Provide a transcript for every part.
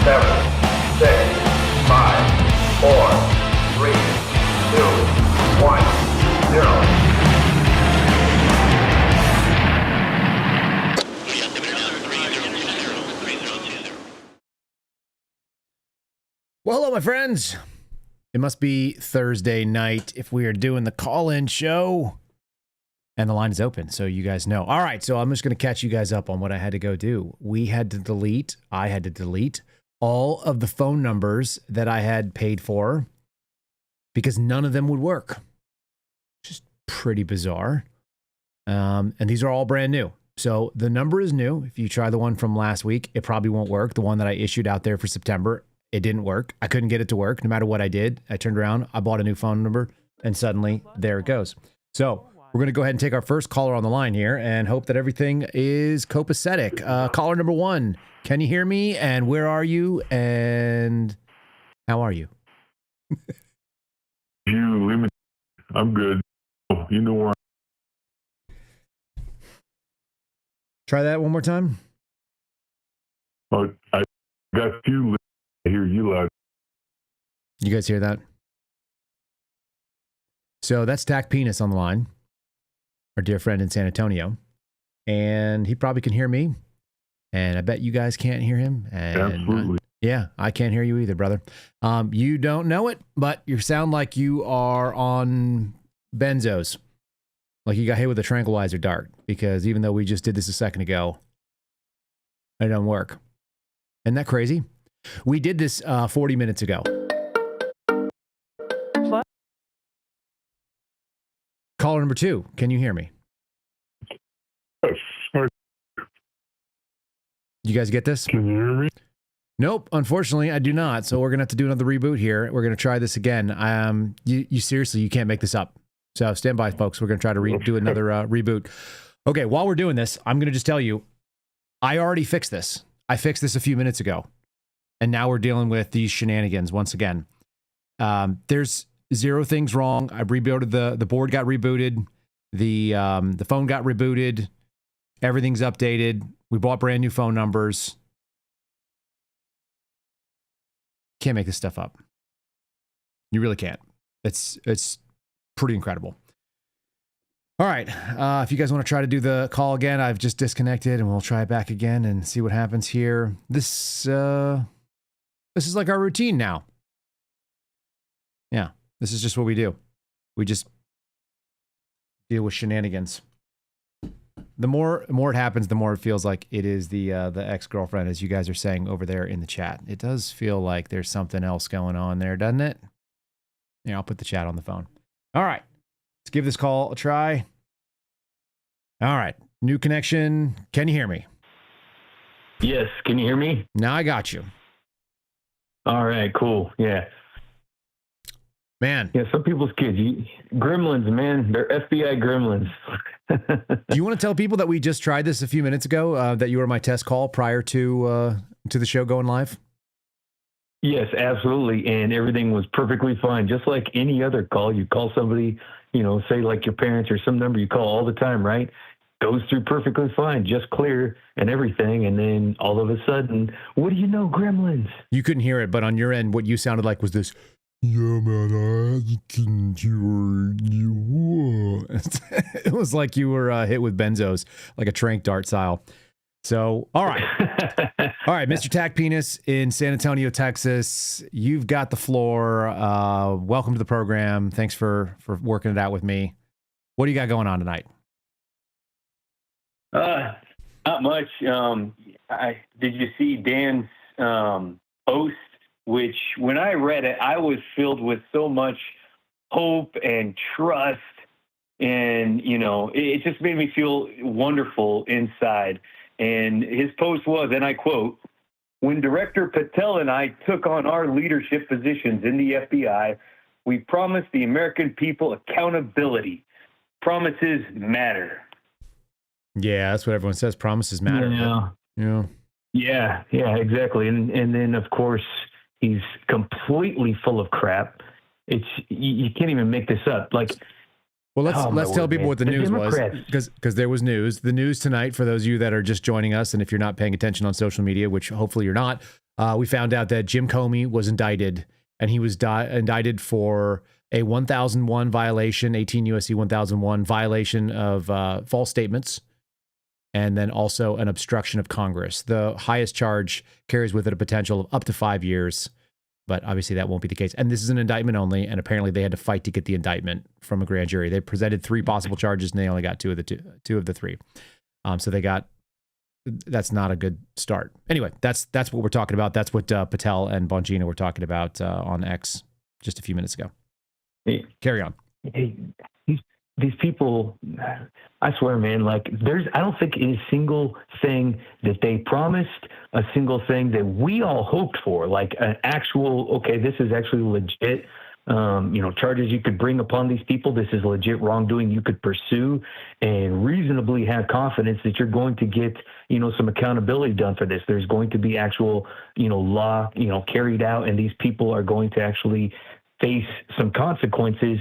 7, 6, 5, 4, 3, 2, 1, 0. Well, hello, my friends. It must be Thursday night if we are doing the call-in show. And the line is open, so you guys know. All right, so I'm just going to catch you guys up on what I had to go do. I had to delete all of the phone numbers that I had paid for because none of them would work. Just pretty bizarre. And these are all brand new. So the number is new. If you try the one from last week, it probably won't work. The one that I issued out there for September, it didn't work. I couldn't get it to work no matter what I did. I turned around, I bought a new phone number, and suddenly there it goes. So we're going to go ahead and take our first caller on the line here and hope that everything is copacetic. Caller number 1, can you hear me? And where are you? And how are you? I'm good. Oh, you know where Try that one more time. I got you. I hear you loud. You guys hear that? So that's Tack Penis on the line, our dear friend in San Antonio. And he probably can hear me. And I bet you guys can't hear him. And Absolutely. Yeah, I can't hear you either, brother. You don't know it, but you sound like you are on benzos. Like you got hit with a tranquilizer dart. Because even though we just did this a second ago, it don't work. Isn't that crazy? We did this 40 minutes ago. What? Caller number 2, can you hear me? You guys get this? Can you hear me? Nope, unfortunately, I do not. So we're going to have to do another reboot here. We're going to try this again. You seriously, you can't make this up. So stand by, folks. We're going to try to do another reboot. Okay, while we're doing this, I'm going to just tell you, I already fixed this. I fixed this a few minutes ago. And now we're dealing with these shenanigans once again. There's 0 things wrong. I rebooted the board got rebooted. The phone got rebooted. Everything's updated. We bought brand new phone numbers. Can't make this stuff up. You really can't. It's pretty incredible. All right. If you guys want to try to do the call again, I've just disconnected and we'll try it back again and see what happens here. This is like our routine now. Yeah, this is just what we do. We just deal with shenanigans. The more it happens, the more it feels like it is the ex-girlfriend, as you guys are saying over there in the chat. It does feel like there's something else going on there, doesn't it? Yeah, I'll put the chat on the phone. All right, let's give this call a try. All right, new connection. Can you hear me? Yes, can you hear me? Now I got you. All right, cool. Yeah. Man. Yeah, some people's kids, gremlins, man. They're FBI gremlins. Do you want to tell people that we just tried this a few minutes ago, that you were my test call prior to the show going live? Yes, absolutely. And everything was perfectly fine. Just like any other call, you call somebody, say like your parents or some number you call all the time, right? Goes through perfectly fine, just clear and everything. And then all of a sudden, what do you know, gremlins? You couldn't hear it, but on your end, what you sounded like was this, yeah, man, I can hear you. It was like you were hit with benzos, like a trank dart style. So, all right. All right, Mr. Tack Penis in San Antonio, Texas. You've got the floor. Welcome to the program. Thanks for working it out with me. What do you got going on tonight? Not much. Did you see Dan's post? Which, when I read it, I was filled with so much hope and trust, and it just made me feel wonderful inside. And his post was, and I quote, "When Director Patel and I took on our leadership positions in the FBI, we promised the American people accountability. Promises matter." Yeah, that's what everyone says. Promises matter. Yeah, exactly. And then, of course, he's completely full of crap. You can't even make this up. Like, Well, Oh, my let's tell word, people man. what the The news Democrats- was, because there was news. The news tonight, for those of you that are just joining us, and if you're not paying attention on social media, which hopefully you're not, we found out that Jim Comey was indicted, and he was indicted for a 1001 violation, 18 USC 1001 violation of false statements, and then also an obstruction of Congress. The highest charge carries with it a potential of up to 5 years. But obviously that won't be the case. And this is an indictment only. And apparently they had to fight to get the indictment from a grand jury. They presented 3 possible charges and they only got two of the 3. So that's not a good start. Anyway, that's what we're talking about. That's what Patel and Bongino were talking about on X just a few minutes ago. Hey, Carry on. hey, these people, I swear, man, like I don't think a single thing that they promised, a single thing that we all hoped for, like an actual, okay, this is actually legit, charges you could bring upon these people. This is legit wrongdoing you could pursue and reasonably have confidence that you're going to get, some accountability done for this. There's going to be actual, law, carried out, and these people are going to actually face some consequences.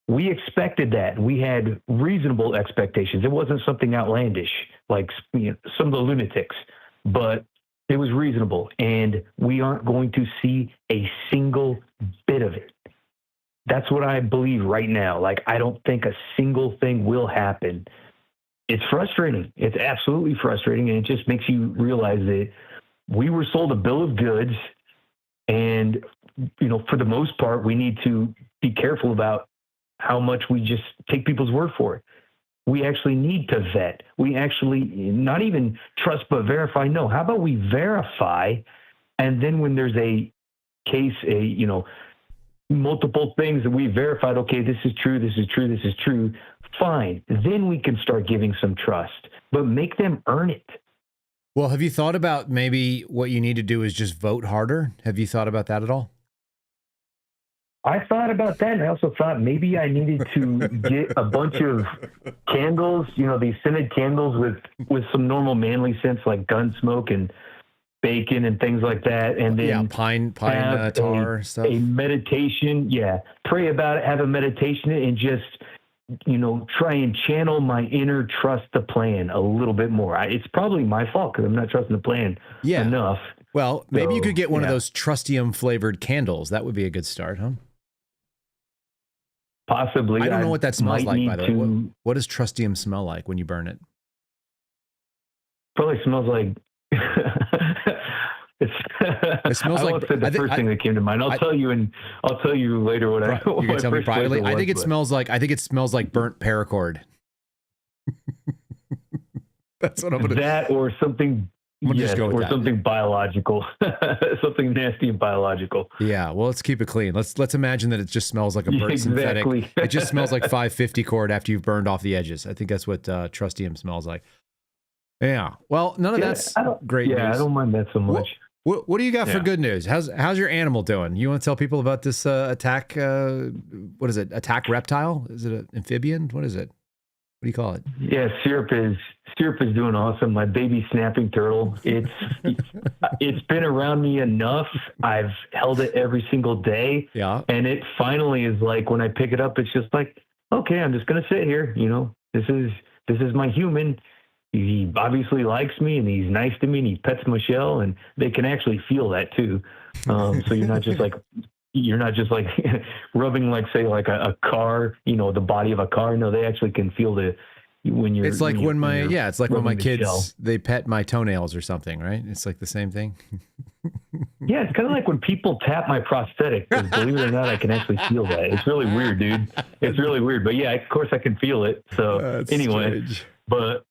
We expected that. We had reasonable expectations. It wasn't something outlandish like some of the lunatics, but it was reasonable. And we aren't going to see a single bit of it. That's what I believe right now. Like, I don't think a single thing will happen. It's frustrating. It's absolutely frustrating. And it just makes you realize that we were sold a bill of goods. And, for the most part, we need to be careful about how much we just take people's word for it. We actually need to vet. We actually not even trust but verify. No, how about we verify, and then when there's a case, multiple things that we verified, okay, this is true, this is true, this is true, fine. Then we can start giving some trust, but make them earn it. Well, have you thought about maybe what you need to do is just vote harder? Have you thought about that at all? I thought about that, and I also thought maybe I needed to get a bunch of candles, these scented candles with some normal manly scents like gun smoke and bacon and things like that, and then pine tar stuff. A meditation, pray about it, have a meditation, and just try and channel my inner trust the plan a little bit more. It's probably my fault because I'm not trusting the plan enough. Well, maybe you could get one of those Trustium flavored candles. That would be a good start, huh? Possibly. I don't know what that smells like, by the way. What does Trustium smell like when you burn it? Probably smells like... It smells like... the first thing that came to mind. I'll tell you later what I... You can tell me privately? I think it smells like burnt paracord. That's what I'm going to... That or something... Just go with that. Something biological, something nasty and biological. Yeah, well, let's keep it clean. Let's imagine that it just smells like a burnt synthetic. It just smells like 550 cord after you've burned off the edges. I think that's what Trustium smells like. Yeah. Well, none of that's great news. Yeah, I don't mind that so much. What do you got for good news? How's your animal doing? You want to tell people about this attack? What is it? Attack reptile? Is it an amphibian? What is it? What do you call it? Yeah, Syrup is doing awesome. My baby snapping turtle. It's been around me enough. I've held it every single day. Yeah. And it finally is like when I pick it up, it's just like, okay, I'm just gonna sit here. This is my human. He obviously likes me and he's nice to me and he pets my shell and they can actually feel that too. So you're not just like rubbing like say like a car, the body of a car. No, they actually can feel when you're. It's like when my kids shell. They pet my toenails or something, right? It's like the same thing. Yeah, it's kind of like when people tap my prosthetic. 'Cause believe it or not, I can actually feel that. It's really weird, dude. It's really weird, but yeah, of course I can feel it. So anyway, but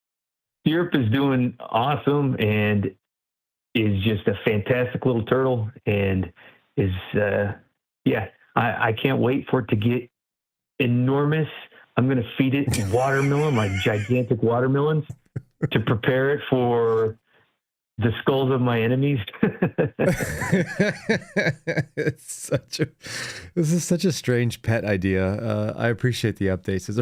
Syrup is doing awesome and is just a fantastic little turtle and is. I can't wait for it to get enormous. I'm going to feed it watermelon, like gigantic watermelons, to prepare it for the skulls of my enemies. This is such a strange pet idea. I appreciate the updates as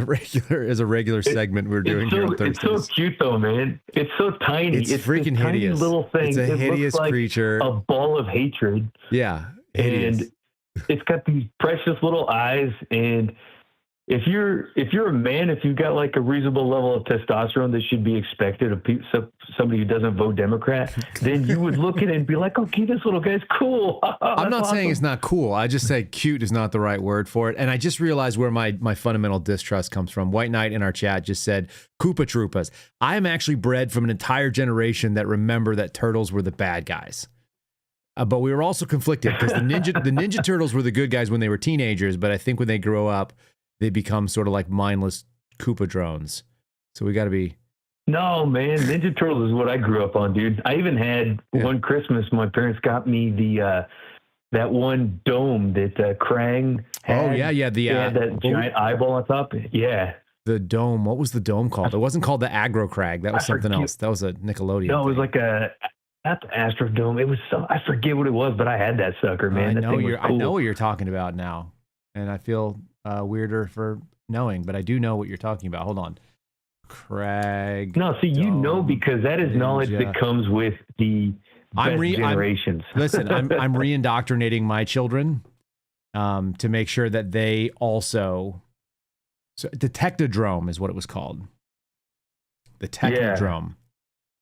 a regular segment we're doing here on Thursdays. It's so cute though, man. It's so tiny. It's freaking tiny hideous. Little thing. It's a hideous looks like creature. A ball of hatred. Yeah, hideous. And it's got these precious little eyes, and if you're a man, if you've got like a reasonable level of testosterone that should be expected of somebody who doesn't vote Democrat, then you would look at it and be like, okay, this little guy's cool. I'm not saying awesome. it's not cool. I just say cute is not the right word for it. And I just realized where my fundamental distrust comes from. White Knight in our chat just said, Koopa Troopas. I am actually bred from an entire generation that remember that turtles were the bad guys. But we were also conflicted because the Ninja Turtles were the good guys when they were teenagers. But I think when they grow up, they become sort of like mindless Koopa drones. So we got to be. No, man. Ninja Turtles is what I grew up on, dude. I even had one Christmas, my parents got me that one dome that Krang had. Oh, yeah. It had that giant eyeball on top. Yeah. The dome. What was the dome called? It wasn't called the Aggro Crag. That was something else. That was a Nickelodeon. No, it was thing. like not the Astrodome. It was I forget what it was, but I had that sucker, man. I know what you're talking about now. And I feel weirder for knowing, but I do know what you're talking about. Hold on. Crag. No, see, you know, because that is knowledge that comes with the best generations. Listen, I'm re-indoctrinating my children to make sure that they also. So the Technodrome is what it was called. The Technodrome.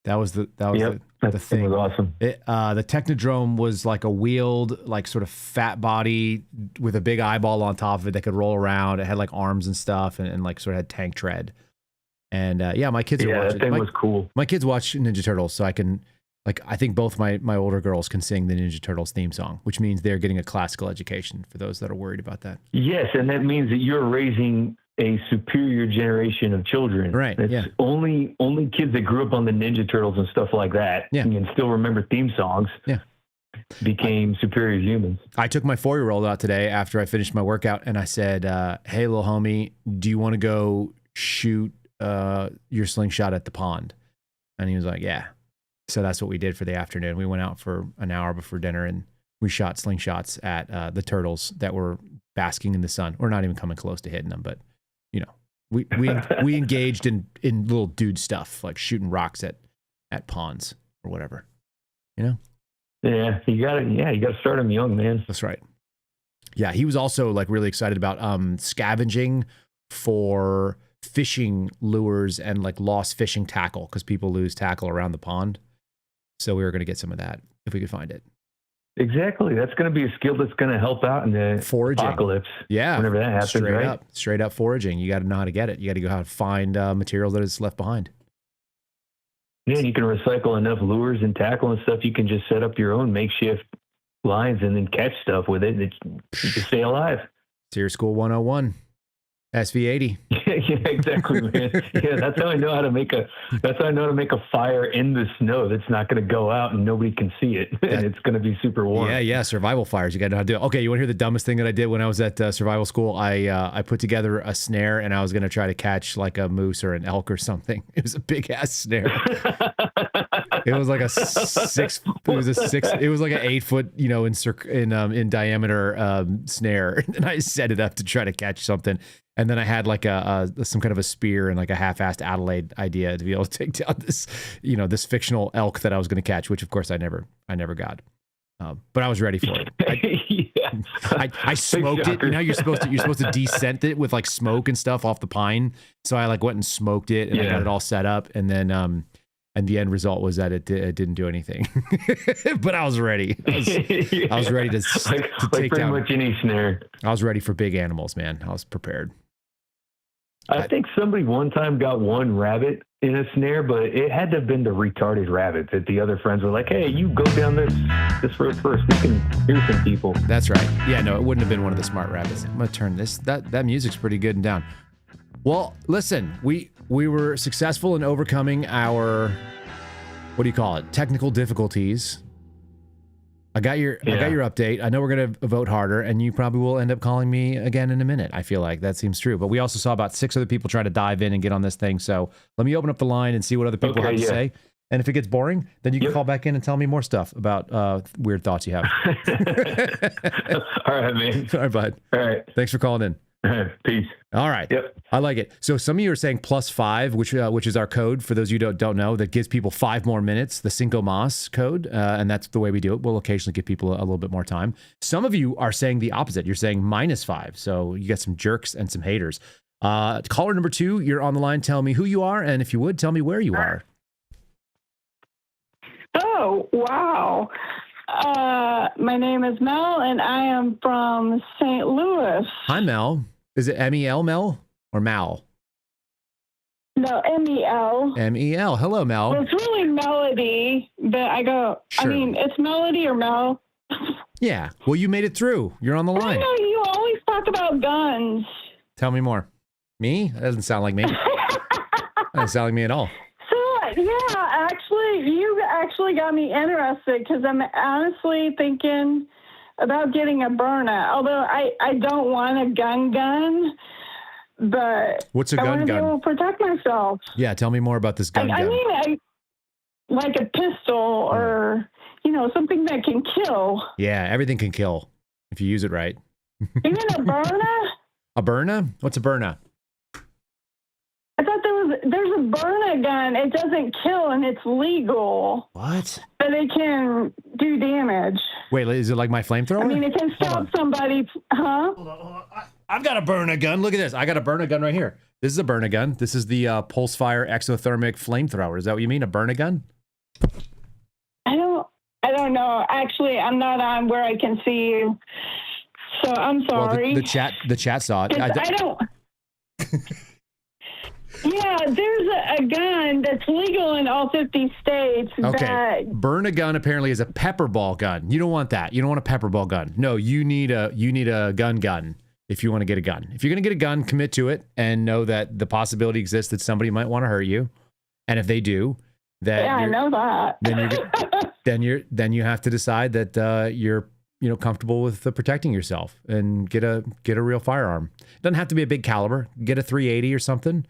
That was the thing. It was awesome. The Technodrome was like a wheeled, like sort of fat body with a big eyeball on top of it that could roll around. It had like arms and stuff, and like sort of had tank tread. And my kids are watching. That thing was cool. My kids watch Ninja Turtles, so I can, like, I think both my older girls can sing the Ninja Turtles theme song, which means they're getting a classical education. For those that are worried about that. Yes, and that means that you're raising a superior generation of children. Right. It's only kids that grew up on the Ninja Turtles and stuff like that and can still remember theme songs. Yeah. Became superior humans. I took my 4-year-old out today after I finished my workout, and I said, "Hey, little homie, do you want to go shoot your slingshot at the pond?" And he was like, "Yeah." So that's what we did for the afternoon. We went out for an hour before dinner, and we shot slingshots at the turtles that were basking in the sun. We're not even coming close to hitting them, but you know, we engaged in little dude stuff like shooting rocks at ponds or whatever. You know. Yeah, you gotta start them young, man. That's right. Yeah, he was also like really excited about scavenging for fishing lures and like lost fishing tackle because people lose tackle around the pond. So we were going to get some of that if we could find it. Exactly. That's going to be a skill that's going to help out in the foraging apocalypse. Yeah. Whenever that happens, straight up foraging. You got to know how to get it. You got to go how to find material that is left behind. Yeah, you can recycle enough lures and tackle and stuff. You can just set up your own makeshift lines and then catch stuff with it. You can stay alive. Sears School 101. SV80. Yeah, exactly, man. Yeah, that's how I know how to make a fire in the snow that's not going to go out and nobody can see it. And it's going to be super warm. Yeah. Survival fires. You got to know how to do it. Okay, you want to hear the dumbest thing that I did when I was at survival school? I put together a snare and I was going to try to catch like a moose or an elk or something. It was a big ass snare. It was like it was like an 8 foot, in diameter snare. And I set it up to try to catch something. And then I had like some kind of a spear and like a half-assed Adelaide idea to be able to take down this, this fictional elk that I was going to catch, which of course I never got. But I was ready for it. I smoked it. You know, you're supposed to descent it with like smoke and stuff off the pine. So I like went and smoked it and I got it all set up. And then, and the end result was that it didn't do anything. But I was ready. I was ready to take pretty down much any snare. I was ready for big animals, man. I was prepared. I think somebody one time got one rabbit in a snare, but it had to have been the retarded rabbit that the other friends were like, "Hey, you go down this road first. We can hear some people." That's right. Yeah, no, it wouldn't have been one of the smart rabbits. I'm gonna turn this. That music's pretty good and down. Well, listen, we were successful in overcoming our, what do you call it, technical difficulties. I got your update. I know we're going to vote harder, and you probably will end up calling me again in a minute. I feel like that seems true. But we also saw about 6 other people try to dive in and get on this thing. So let me open up the line and see what other people have to say. And if it gets boring, then you can call back in and tell me more stuff about weird thoughts you have. All right, man. All right, bud. All right. Thanks for calling in. Peace. All right. Yep. I like it. So some of you are saying +5, which is our code for those of you who don't know, that gives people 5 more minutes, the Cinco Mas code, and that's the way we do it. We'll occasionally give people a little bit more time. Some of you are saying the opposite. You're saying -5. So you got some jerks and some haters. Caller number 2, you're on the line. Tell me who you are, and if you would, tell me where you are. Oh, wow. My name is Mel, and I am from St. Louis. Hi, Mel. Is it M-E-L, Mel, or Mal? No, M-E-L. M-E-L. Hello, Mel. Well, it's really Melody, but I go, Sure. I mean, it's Melody or Mel. Yeah. Well, you made it through. You're on the I line. know you always talk about guns. Tell me more. Me? That doesn't sound like me. That doesn't sound like me at all. So, yeah, actually, you actually got me interested because I'm honestly thinking about getting a burner. Although I don't want a gun, but What's a I gun want to be gun? able to protect myself. Yeah, tell me more about this gun I gun. mean, like a pistol or, something that can kill. Yeah, everything can kill if you use it right. Even a burner? A burner? What's a burner? I thought there's a burner gun. It doesn't kill and it's legal, What? but it can do damage. Wait, is it like my flamethrower? I mean, it can stop somebody, huh? Hold on. I've got a burner gun. Look at this. I got a burner gun right here. This is a burner gun. This is the pulse fire exothermic flamethrower. Is that what you mean? A burner gun? I don't know. Actually, I'm not on where I can see you, so I'm sorry. Well, the chat saw it. 'Cause I don't. Yeah, there's a gun that's legal in all 50 states. Okay. Burn a gun apparently is a pepper ball gun. You don't want that. You don't want a pepper ball gun. No, you need a gun if you want to get a gun. If you're going to get a gun, commit to it and know that the possibility exists that somebody might want to hurt you. And if they do, I know that. then you have to decide that you're comfortable with protecting yourself and get a real firearm. It doesn't have to be a big caliber. Get a 380 or something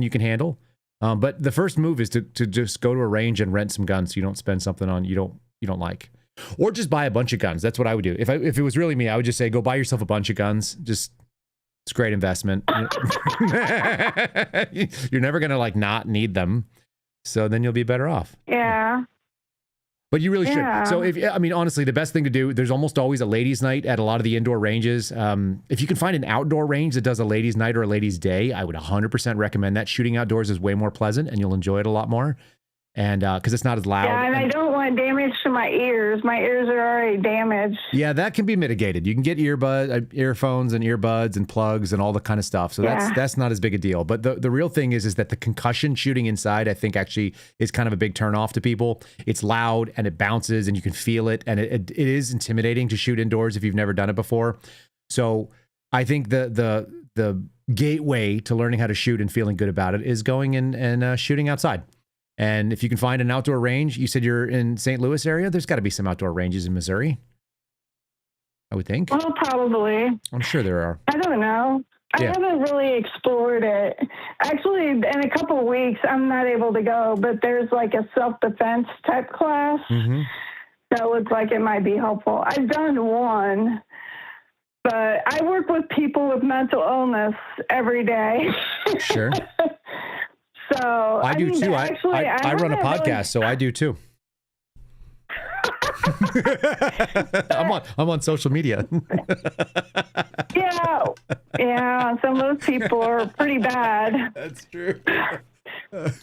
you can handle. But the first move is to just go to a range and rent some guns so you don't spend something on you don't like. Or just buy a bunch of guns. That's what I would do. If it was really me, I would just say go buy yourself a bunch of guns. It's a great investment. You're never going to not need them. So then you'll be better off. Yeah. But you really Yeah. should. So honestly, the best thing to do, there's almost always a ladies' night at a lot of the indoor ranges. If you can find an outdoor range that does a ladies' night or a ladies' day, I would 100% recommend that. Shooting outdoors is way more pleasant and you'll enjoy it a lot more. And because it's not as loud. Yeah, and I don't want damage to my ears. My ears are already damaged. Yeah, that can be mitigated. You can get earphones and earbuds and plugs and all the kind of stuff. So that's not as big a deal. But the real thing is that the concussion shooting inside, I think actually is kind of a big turnoff to people. It's loud and it bounces and you can feel it. And it is intimidating to shoot indoors if you've never done it before. So I think the gateway to learning how to shoot and feeling good about it is going and shooting outside. And if you can find an outdoor range, you said you're in St. Louis area, there's got to be some outdoor ranges in Missouri, I would think. Well, probably. I'm sure there are. I don't know. I haven't really explored it. Actually, in a couple of weeks, I'm not able to go, but there's like a self-defense type class that looks like it might be helpful. I've done one, but I work with people with mental illness every day. Sure. So I do too. Actually, I run a podcast, so I do too. I'm on social media. Yeah. Some of those people are pretty bad. That's true. But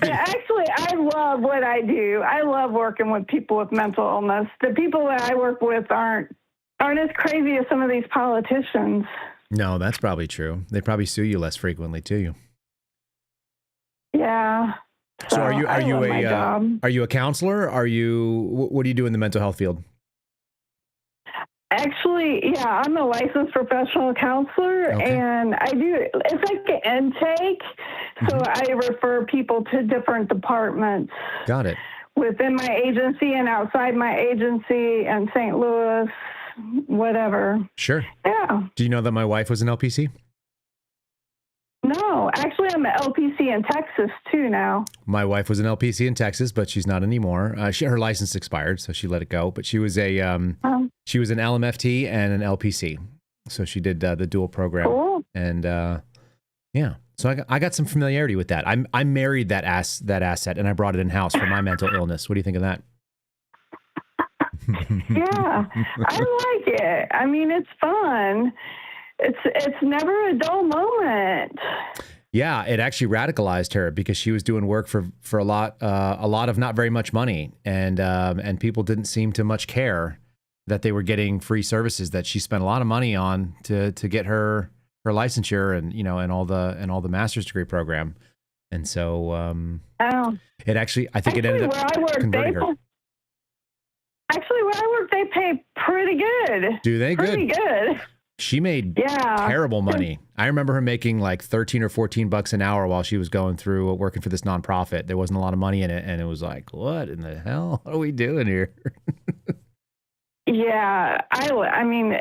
actually, I love what I do. I love working with people with mental illness. The people that I work with aren't as crazy as some of these politicians. No, that's probably true. They probably sue you less frequently too. Yeah. So are you job. are you a counselor? What do you do in the mental health field? Actually, yeah, I'm a licensed professional counselor, and it's like an intake. So I refer people to different departments. Got it. Within my agency and outside my agency in St. Louis, whatever. Sure. Yeah. Do you know that my wife was an LPC? No, actually, I'm an LPC in Texas too now. My wife was an LPC in Texas, but she's not anymore. Her license expired, so she let it go. But she was an LMFT and an LPC. So she did the dual program. Cool. And yeah, so I got some familiarity with that. I married that asset, and I brought it in house for my mental illness. What do you think of that? Yeah, I like it. I mean, it's fun. It's never a dull moment. Yeah, it actually radicalized her because she was doing work for a lot of not very much money, and people didn't seem to much care that they were getting free services that she spent a lot of money on to get her licensure and and all the master's degree program, and so it actually I think it ended up converting her. Actually, where I work, they pay pretty good. Do they? Pretty good. She made terrible money. I remember her making like 13 or 14 bucks an hour while she was going through working for this nonprofit. There wasn't a lot of money in it, and it was like, what in the hell are we doing here? Yeah, I mean,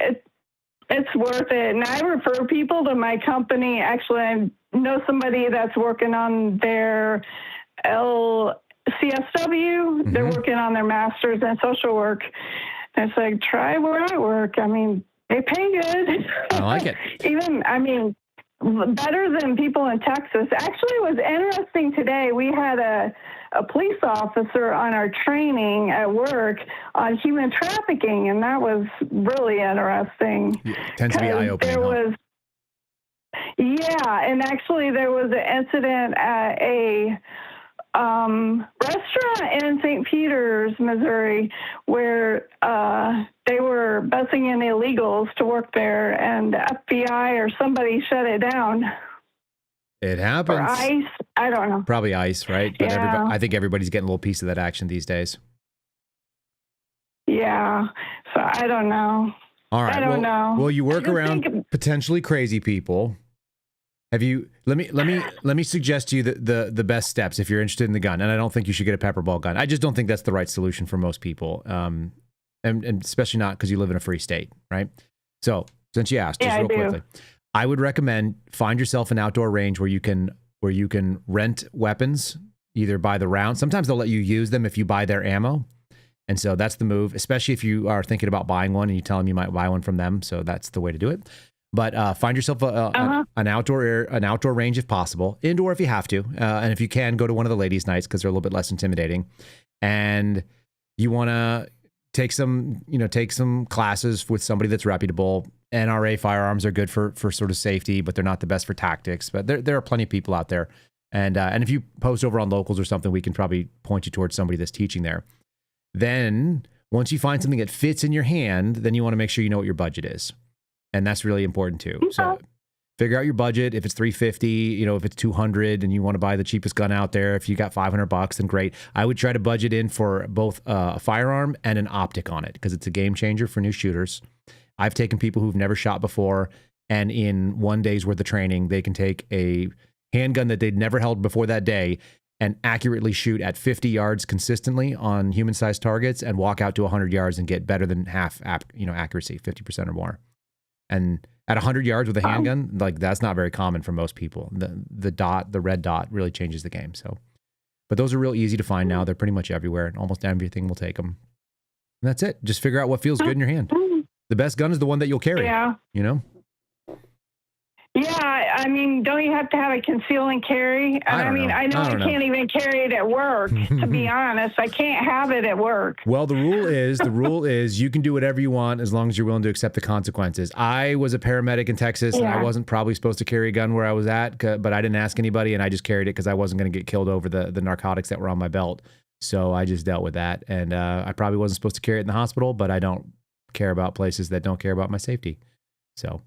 it's worth it. And I refer people to my company. Actually, I know somebody that's working on their CSW. They're working on their master's in social work. And it's like, try where I work. I mean, they pay good. I like it. Even, I mean, better than people in Texas. Actually, it was interesting today. We had a police officer on our training at work on human trafficking, and that was really interesting. Tends to be eye-opening. Yeah, and actually there was an incident at a restaurant in St. Peters, Missouri, where they were busing in illegals to work there, and the FBI or somebody shut it down. It happens. Or ICE, I don't know. Probably ICE, right? But Yeah. I think everybody's getting a little piece of that action these days. Yeah, so I don't know. All right. I don't know. Well, you work around potentially crazy people. Have you? Let me suggest to you the best steps if you're interested in the gun. And I don't think you should get a pepper ball gun. I just don't think that's the right solution for most people. And especially not because you live in a free state, right? So since you asked, just real quickly, I would recommend find yourself an outdoor range where you can rent weapons, either by the round. Sometimes they'll let you use them if you buy their ammo. And so that's the move, especially if you are thinking about buying one and you tell them you might buy one from them. So that's the way to do it. But find yourself an outdoor range if possible, indoor if you have to, and if you can, go to one of the ladies' nights because they're a little bit less intimidating. And you want to take some classes with somebody that's reputable. NRA firearms are good for sort of safety, but they're not the best for tactics. But there are plenty of people out there, and if you post over on Locals or something, we can probably point you towards somebody that's teaching there. Then once you find something that fits in your hand, then you want to make sure you know what your budget is. And that's really important too. So figure out your budget. If it's $350, if it's $200 and you want to buy the cheapest gun out there, if you got $500, then great. I would try to budget in for both a firearm and an optic on it because it's a game changer for new shooters. I've taken people who've never shot before, and in one day's worth of training, they can take a handgun that they'd never held before that day and accurately shoot at 50 yards consistently on human-sized targets and walk out to 100 yards and get better than half accuracy, 50% or more. And at 100 yards with a handgun, like that's not very common for most people. The red dot really changes the game. So, but those are real easy to find now. They're pretty much everywhere, and almost everything will take them. And that's it. Just figure out what feels good in your hand. The best gun is the one that you'll carry. Yeah. Yeah, I mean, don't you have to have a conceal and carry? I know I can't even carry it at work, to be honest. I can't have it at work. Well, the rule is you can do whatever you want as long as you're willing to accept the consequences. I was a paramedic in Texas, and I wasn't probably supposed to carry a gun where I was at, but I didn't ask anybody, and I just carried it because I wasn't going to get killed over the narcotics that were on my belt. So I just dealt with that, and I probably wasn't supposed to carry it in the hospital, but I don't care about places that don't care about my safety. So...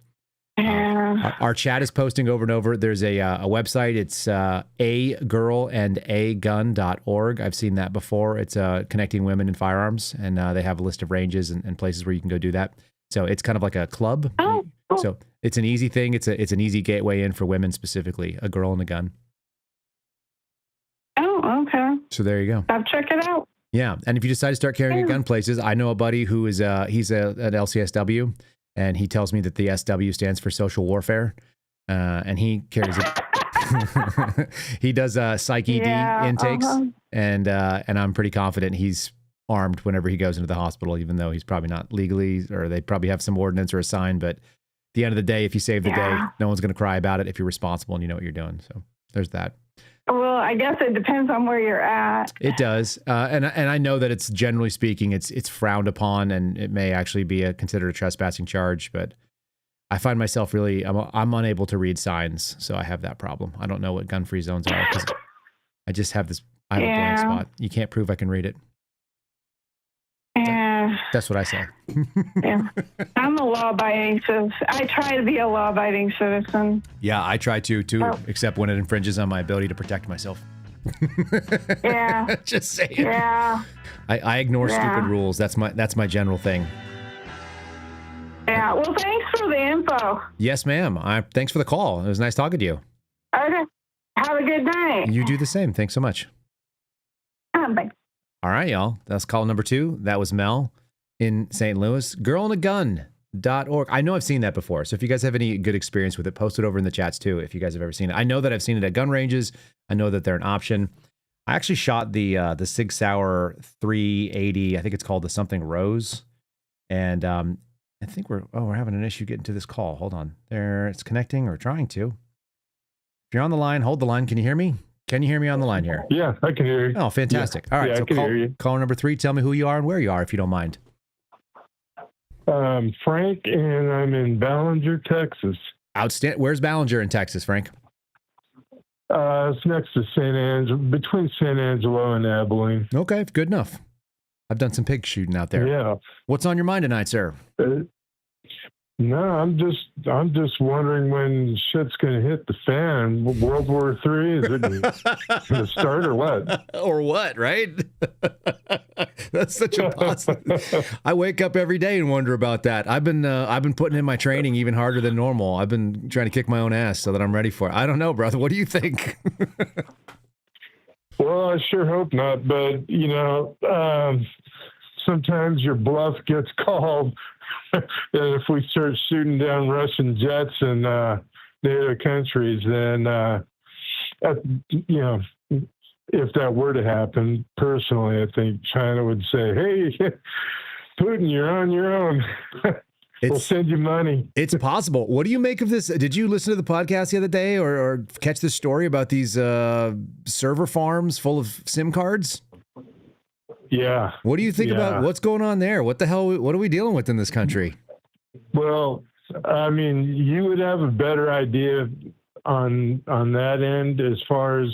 Our chat is posting over and over. There's a website. It's agirlandagun.org. I've seen that before. It's connecting women in firearms, and they have a list of ranges and places where you can go do that. So it's kind of like a club. Oh, cool. So it's an easy thing. It's an easy gateway in for women specifically. A girl and a gun. Oh, okay. So there you go. I'll check it out. Yeah, and if you decide to start carrying a gun places, I know a buddy who is he's an LCSW. And he tells me that the SW stands for social warfare, and he carries it. He does psych ED intakes, and I'm pretty confident he's armed whenever he goes into the hospital, even though he's probably not legally, or they probably have some ordinance or a sign, but the end of the day, if you save the day, Yeah. no one's going to cry about it if you're responsible and you know what you're doing. So there's that. Well, I guess it depends on where you're at. It does, and I know that it's generally speaking, it's frowned upon, and it may actually be considered a trespassing charge. But I find myself really, I'm unable to read signs, so I have that problem. I don't know what gun-free zones are because I just have this. I have a blank spot. You can't prove I can read it. Yeah. That's what I say. Yeah. I'm a law-abiding citizen. I try to be a law-abiding citizen. Yeah, I try to too, Oh. except when it infringes on my ability to protect myself. Yeah. Just saying. Yeah. I ignore Yeah. stupid rules. That's my general thing. Yeah. Well, thanks for the info. Yes, ma'am. Thanks for the call. It was nice talking to you. Okay. Have a good night. You do the same. Thanks so much. Bye. All right, y'all. That's call number 2. That was Mel in St. Louis. Girlandagun.org. I know I've seen that before. So if you guys have any good experience with it, post it over in the chats too, if you guys have ever seen it. I know that I've seen it at gun ranges. I know that they're an option. I actually shot the Sig Sauer 380. I think it's called the something Rose. And I think we're having an issue getting to this call. Hold on. There, it's connecting or trying to. If you're on the line, hold the line. Can you hear me? Can you hear me on the line here? Yeah, I can hear you. Oh, fantastic. All right, Yeah, so I can hear you. call number 3. Tell me who you are and where you are, if you don't mind. Frank, and I'm in Ballinger, Texas. Outstanding. Where's Ballinger in Texas, Frank? It's next to St. Angelo, between St. Angelo and Abilene. Okay, good enough. I've done some pig shooting out there. Yeah. What's on your mind tonight, sir? No, I'm just wondering when shit's going to hit the fan. World War III, is it going to start or what? Or what, right? That's such a positive. I wake up every day and wonder about that. I've been putting in my training even harder than normal. I've been trying to kick my own ass so that I'm ready for it. I don't know, brother. What do you think? Well, I sure hope not. But, sometimes your bluff gets called. And if we start shooting down Russian jets in the other countries, then, if that were to happen, personally, I think China would say, hey, Putin, you're on your own. We'll send you money. It's possible. What do you make of this? Did you listen to the podcast the other day or catch this story about these server farms full of SIM cards? Yeah. What do you think about what's going on there? What the hell? What are we dealing with in this country? Well, I mean, you would have a better idea on that end as far as,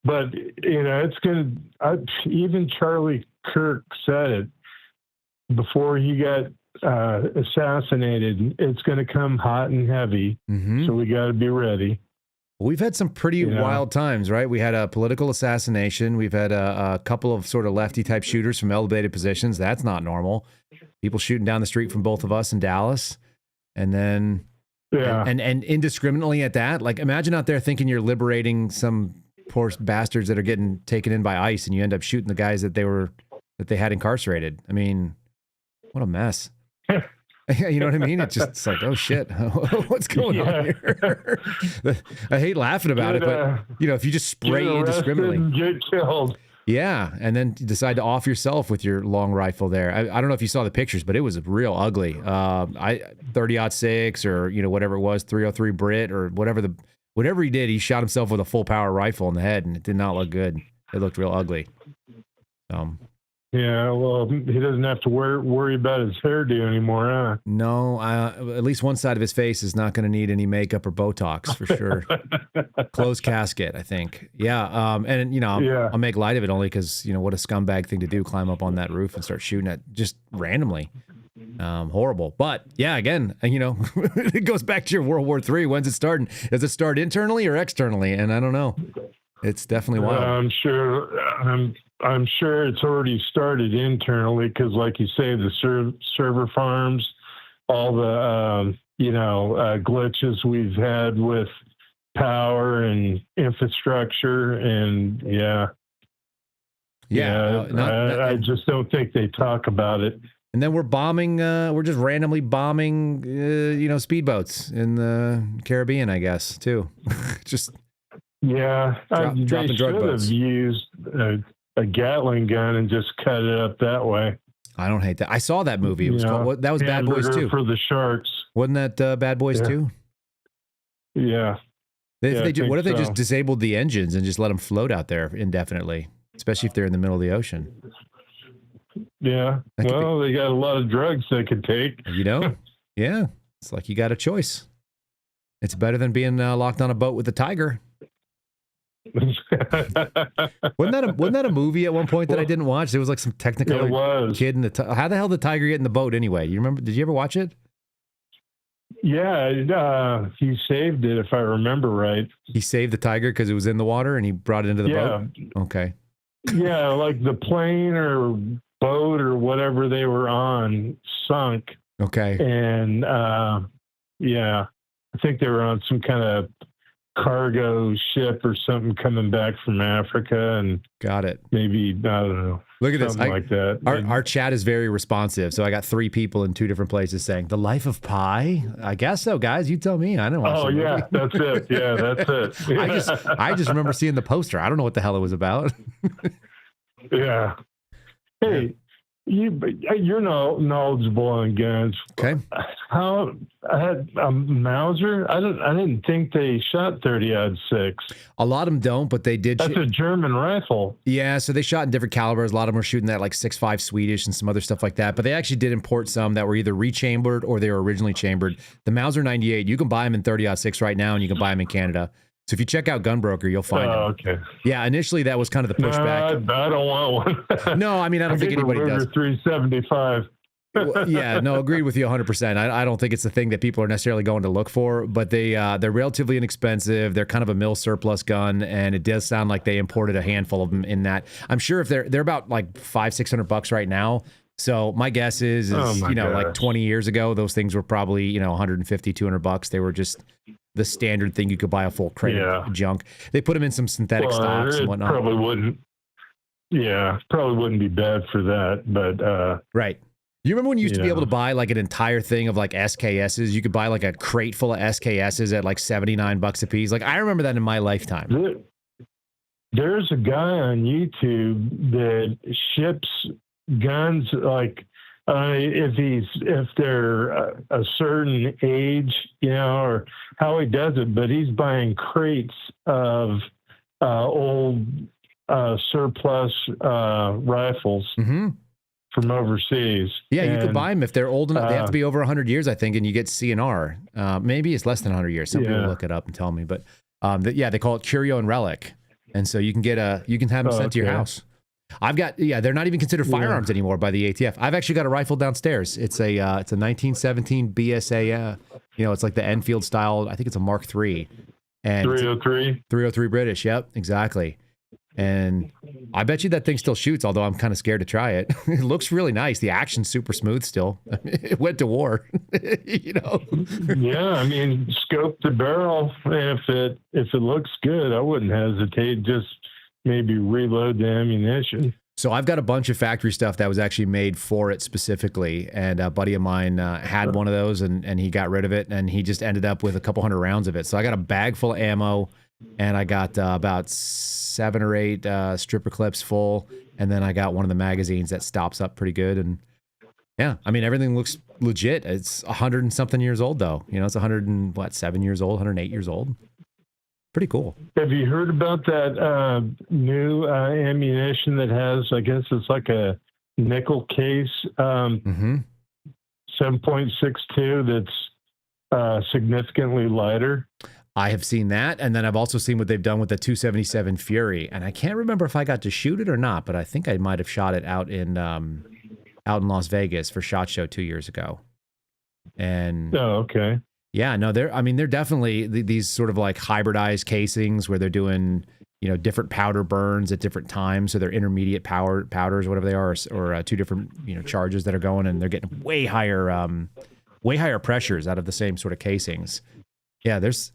but it's going to. Even Charlie Kirk said it before he got assassinated. It's going to come hot and heavy, so we got to be ready. We've had some pretty wild times, right? We had a political assassination. We've had a couple of sort of lefty type shooters from elevated positions. That's not normal. People shooting down the street from both of us in Dallas. And then, and indiscriminately at that. Like, imagine out there thinking you're liberating some poor bastards that are getting taken in by ICE and you end up shooting the guys that they had incarcerated. I mean, what a mess. You know what I mean? It's like, oh shit, what's going on here? I hate laughing about it, but if you just spray indiscriminately, get killed. Yeah, and then you decide to off yourself with your long rifle there. I don't know if you saw the pictures, but it was real ugly. 30-06 or whatever it was, 303 Brit or whatever he did, he shot himself with a full power rifle in the head, and it did not look good. It looked real ugly. Yeah, well, he doesn't have to worry about his hairdo anymore, huh? No, at least one side of his face is not going to need any makeup or Botox for sure. Closed casket, I think. Yeah, I'll make light of it only because what a scumbag thing to do, climb up on that roof and start shooting at just randomly. Horrible. But yeah, again, it goes back to your World War III. When's it starting? Does it start internally or externally? And I don't know. It's definitely wild. I'm sure it's already started internally because, like you say, the server farms, all the glitches we've had with power and infrastructure, and I just don't think they talk about it. And then we're bombing. We're just randomly bombing, speedboats in the Caribbean, I guess, too. Just they dropping drug should boats. have used a Gatling gun and just cut it up that way. I don't hate that. I saw that movie. It was called, that was Bad Boys Hamburger 2. for the sharks. Wasn't that Bad Boys Yeah. 2? Yeah. If Yeah, they I think what if they just so. disabled the engines and just let them float out there indefinitely, especially if they're in the middle of the ocean? Yeah. That could be- Well, they got a lot of drugs they could take. You know? Yeah. It's like you got a choice. It's better than being locked on a boat with a tiger. Wasn't that a movie at one point that I didn't watch? There was like some It technical was. kid in the how the hell did the tiger get in the boat anyway? You remember? Did you ever watch it? Yeah, he saved it if I remember right. He saved the tiger because it was in the water and he brought it into the boat. Okay. Yeah, like the plane or boat or whatever they were on sunk, Okay. and yeah, I think they were on some kind of cargo ship or something coming back from Africa, and Got it. maybe I don't know. Look at this. Something like that. Our chat is very responsive. So I got 3 people in 2 different places saying The Life of Pi. I guess so, guys. You tell me. I don't watch Oh the movie. yeah, that's it. Yeah, that's it. I just remember seeing the poster. I don't know what the hell it was about. Yeah. Hey, you're knowledgeable on guns. Okay. How I had a Mauser? I didn't think they shot 30-06. A lot of them don't, but they did. That's a German rifle. Yeah, so they shot in different calibers. A lot of them were shooting that like 6.5 Swedish and some other stuff like that. But they actually did import some that were either rechambered or they were originally chambered. The Mauser 98, you can buy them in 30-06 right now, and you can buy them in Canada. So if you check out Gunbroker, you'll find them. Okay. Yeah, initially that was kind of the No, pushback. I don't want one. No, I mean, I don't think anybody does. 375. Well, yeah, no, agreed with you 100%. I don't think it's the thing that people are necessarily going to look for, but they're relatively inexpensive. They're kind of a mill surplus gun, and it does sound like they imported a handful of them in that. I'm sure if they're about like $500-600 right now. So my guess is Oh my like gosh. 20 years ago, those things were probably $150-200. They were just the standard thing you could buy a full crate of junk. They put them in some synthetic stocks and it whatnot. probably wouldn't. Yeah, probably wouldn't be bad for that, but Right. You remember when you used to be Yeah. able to buy like an entire thing of like SKSs? You could buy like a crate full of SKSs at like $79 a piece. Like I remember that in my lifetime. there's a guy on YouTube that ships guns like if they're a certain age, or how he does it, but he's buying crates of old surplus rifles Mm-hmm. from overseas. Yeah, you could And, buy them if they're old enough. They have to be over 100 years, I think, and you get CNR. Maybe it's less than 100 years. Some people Yeah. look it up and tell me, but they call it curio and relic, and so you can have them sent to your okay. house. I've got they're not even considered firearms anymore by the ATF. I've actually got a rifle downstairs. It's a 1917 BSA. It's like the Enfield style. I think it's a Mark III. And 303. 303 British. Yep, exactly. And I bet you that thing still shoots, although I'm kind of scared to try it. It looks really nice. The action's super smooth still. It went to war, Yeah, I mean, scope the barrel. If it looks good, I wouldn't hesitate. Just maybe reload the ammunition. So I've got a bunch of factory stuff that was actually made for it specifically. And a buddy of mine had one of those and he got rid of it. And he just ended up with a couple hundred rounds of it. So I got a bag full of ammo and I got about 7 or 8 stripper clips full. And then I got one of the magazines that stops up pretty good. And yeah, I mean, everything looks legit. It's 100 and something years old though. It's 7 years old, 108 years old. Pretty cool. Have you heard about that new ammunition that has, I guess it's like a nickel case, 7.62 that's significantly lighter? I have seen that, and then I've also seen what they've done with the 277 Fury, and I can't remember if I got to shoot it or not, but I think I might have shot it out in Las Vegas for SHOT Show 2 years ago. And Oh, okay. yeah, no, they're definitely these sort of like hybridized casings where they're doing, different powder burns at different times. So they're intermediate powders, whatever they are, or 2 different, charges that are going, and they're getting way higher pressures out of the same sort of casings. Yeah, there's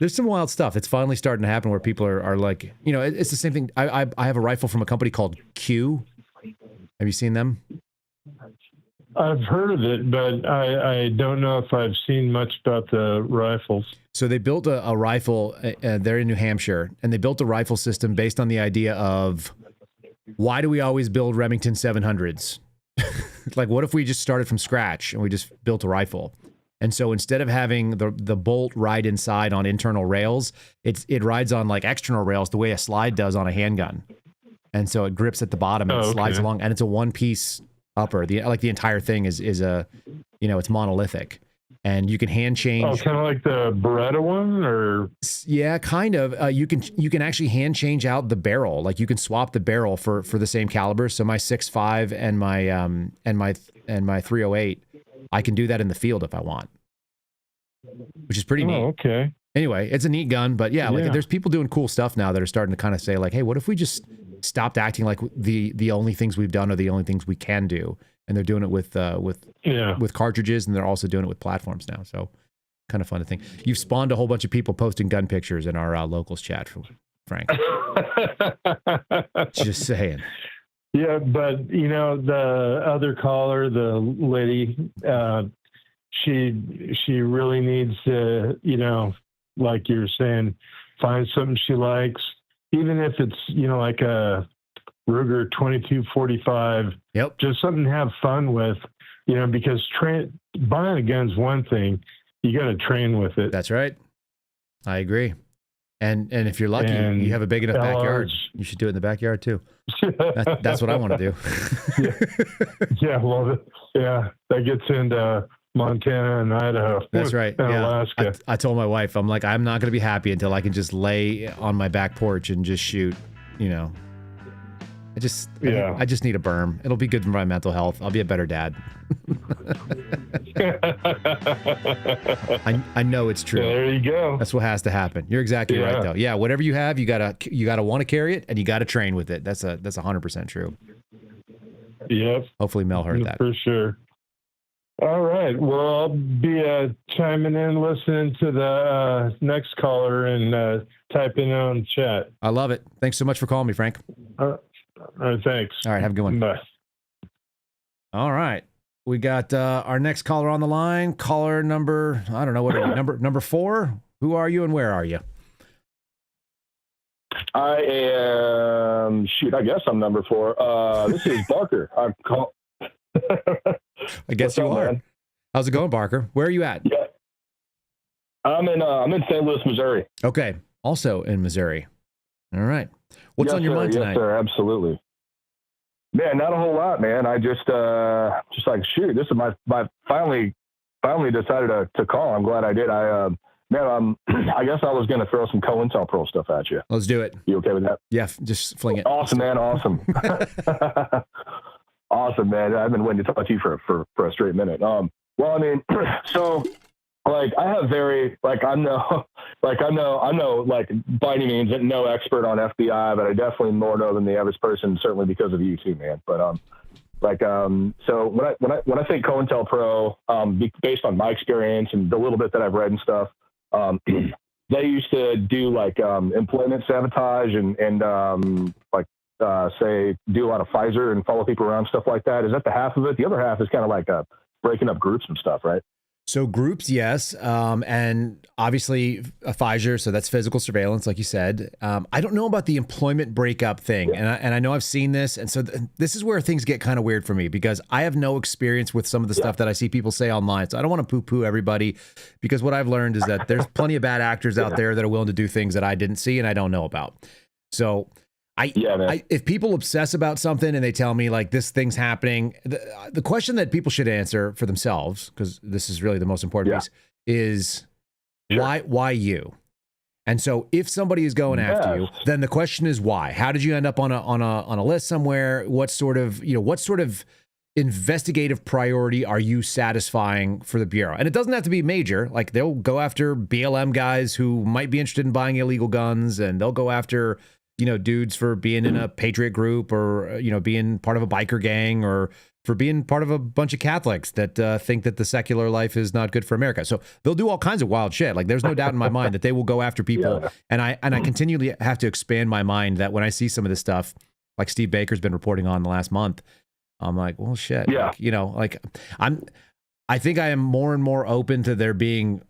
some wild stuff. It's finally starting to happen where people are like, it's the same thing. I have a rifle from a company called Q. Have you seen them? I've heard of it, but I don't know if I've seen much about the rifles. So they built a rifle, they're in New Hampshire, and they built a rifle system based on the idea of, why do we always build Remington 700s? Like, what if we just started from scratch and we just built a rifle? And so instead of having the bolt ride inside on internal rails, it rides on like external rails the way a slide does on a handgun. And so it grips at the bottom and slides along, and it's a one-piece upper. The entire thing is a, it's monolithic, and you can hand change. Oh, kind of like the Beretta one, or yeah, kind of. You can actually hand change out the barrel. Like you can swap the barrel for the same caliber. So my 6.5 and my 308, I can do that in the field if I want, which is pretty neat. Oh, okay. Anyway, it's a neat gun, but yeah, like there's people doing cool stuff now that are starting to kind of say like, hey, what if we just stopped acting like the only things we've done are the only things we can do, and they're doing it with cartridges, and they're also doing it with platforms now. So kind of fun to think. You've spawned a whole bunch of people posting gun pictures in our locals chat, Frank. Just saying. Yeah, but the other caller, the lady, she really needs to, like you're saying, find something she likes, even if it's, like a Ruger 2245. Yep. Just something to have fun with, because buying a gun's one thing, you got to train with it. That's right. I agree. And if you're lucky, you have a big enough backyard, you should do it in the backyard too. That's what I want to do. That gets into Montana and Idaho. That's right. And yeah. Alaska. I told my wife, I'm like, I'm not going to be happy until I can just lay on my back porch and just shoot, I just need a berm. It'll be good for my mental health. I'll be a better dad. I know it's true. There you go. That's what has to happen. You're exactly right though. Yeah, whatever you have, you gotta want to carry it, and you gotta train with it. That's 100% true. Yep. Hopefully Mel heard that. For sure. All right. Well, I'll be chiming in, listening to the next caller, and typing on chat. I love it. Thanks so much for calling me, Frank. All right, thanks. All right, have a good one. Bye. All right. We got our next caller on the line. Caller number, I don't know, what are you, number 4? Who are you and where are you? I am, I guess I'm number 4. This is Barker. I guess you are. Man? How's it going, Barker? Where are you at? Yeah. I'm in St. Louis, Missouri. Okay. Also in Missouri. All right. What's on your mind tonight? Yes, sir. Absolutely. Man, not a whole lot, man. I just like, shoot, this is my finally decided to call. I'm glad I did. I guess I was going to throw some COINTELPRO stuff at you. Let's do it. You okay with that? Yeah, just fling it. Awesome, man. Awesome. Awesome, man. I've been waiting to talk to you for a straight minute. Well, I mean, so like I have I'm no by any means no expert on FBI, but I definitely more know than the average person, certainly because of you too, man. But so when I think COINTELPRO, based on my experience and the little bit that I've read and stuff, they used to do like employment sabotage and say do a lot of Pfizer and follow people around, stuff like that. Is that the half of it? The other half is kind of like breaking up groups and stuff, right? So groups, yes. And obviously a Pfizer, so that's physical surveillance, like you said. I don't know about the employment breakup thing. Yeah. And I know I've seen this. And so this is where things get kind of weird for me, because I have no experience with some of the stuff that I see people say online. So I don't want to poo-poo everybody, because what I've learned is that there's plenty of bad actors out there that are willing to do things that I didn't see and I don't know about. So if people obsess about something and they tell me like this thing's happening, the question that people should answer for themselves, because this is really the most important piece, is why you? And so if somebody is going after you, then the question is why? How did you end up on a list somewhere? What sort of investigative priority are you satisfying for the Bureau? And it doesn't have to be major. Like they'll go after BLM guys who might be interested in buying illegal guns, and they'll go after dudes for being in a patriot group, or, being part of a biker gang, or for being part of a bunch of Catholics that think that the secular life is not good for America. So they'll do all kinds of wild shit. Like there's no doubt in my mind that they will go after people. And I continually have to expand my mind that when I see some of this stuff, like Steve Baker's been reporting on the last month, I'm like, well, shit. Yeah. Like, I think I am more and more open to there being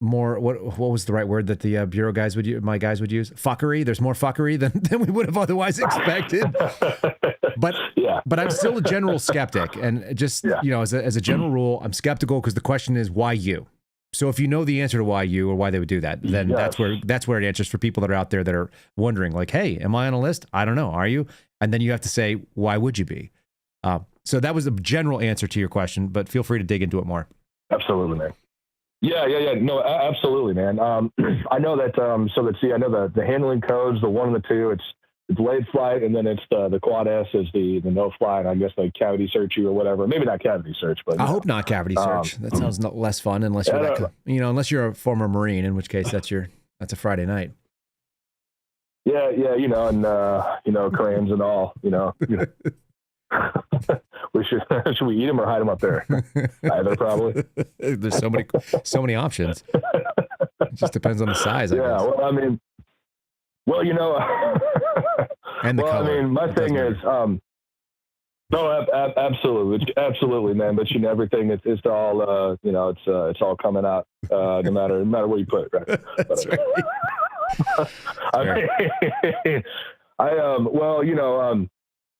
more, what was the right word that the Bureau guys would use, my guys would use? Fuckery. There's more fuckery than we would have otherwise expected. But I'm still a general skeptic, and just as a general rule, I'm skeptical because the question is why you? So if you know the answer to why you or why they would do that, then Yes. that's where it answers for people that are out there that are wondering, like, hey, am I on a list? I don't know. Are you? And then you have to say, why would you be? So that was a general answer to your question, but feel free to dig into it more. Absolutely, man. Yeah. No, absolutely, man. I know that. So let's see. I know the handling codes, the 1 and the 2. It's late flight, and then it's the quad S is the no fly, and I guess they cavity search you or whatever. Maybe not cavity search, but I hope not cavity search. That sounds less fun unless you're unless you're a former Marine, in which case that's a Friday night. Yeah, and crayons and all. Should we eat them or hide them up there? Either, probably. There's so many options. It just depends on the size. I guess. Well, I mean, and the color. My thing is, no, absolutely, man. But everything it's all, it's all coming out, no matter where you put it, right? That's right.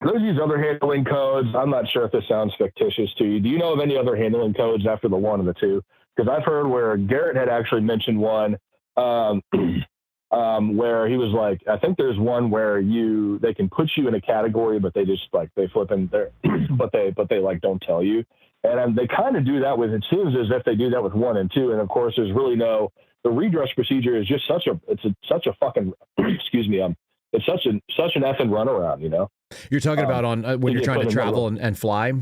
There's these other handling codes. I'm not sure if this sounds fictitious to you. Do you know of any other handling codes after the 1 and the 2? Because I've heard where Garrett had actually mentioned one, where he was like, I think there's one where they can put you in a category, but they just they flip in there, but they like don't tell you. And they kind of do that with, it seems as if they do that with 1 and 2. And of course, there's really the redress procedure is just such a fucking, excuse me, it's such an effing runaround, You're talking about on when you're trying to travel and fly?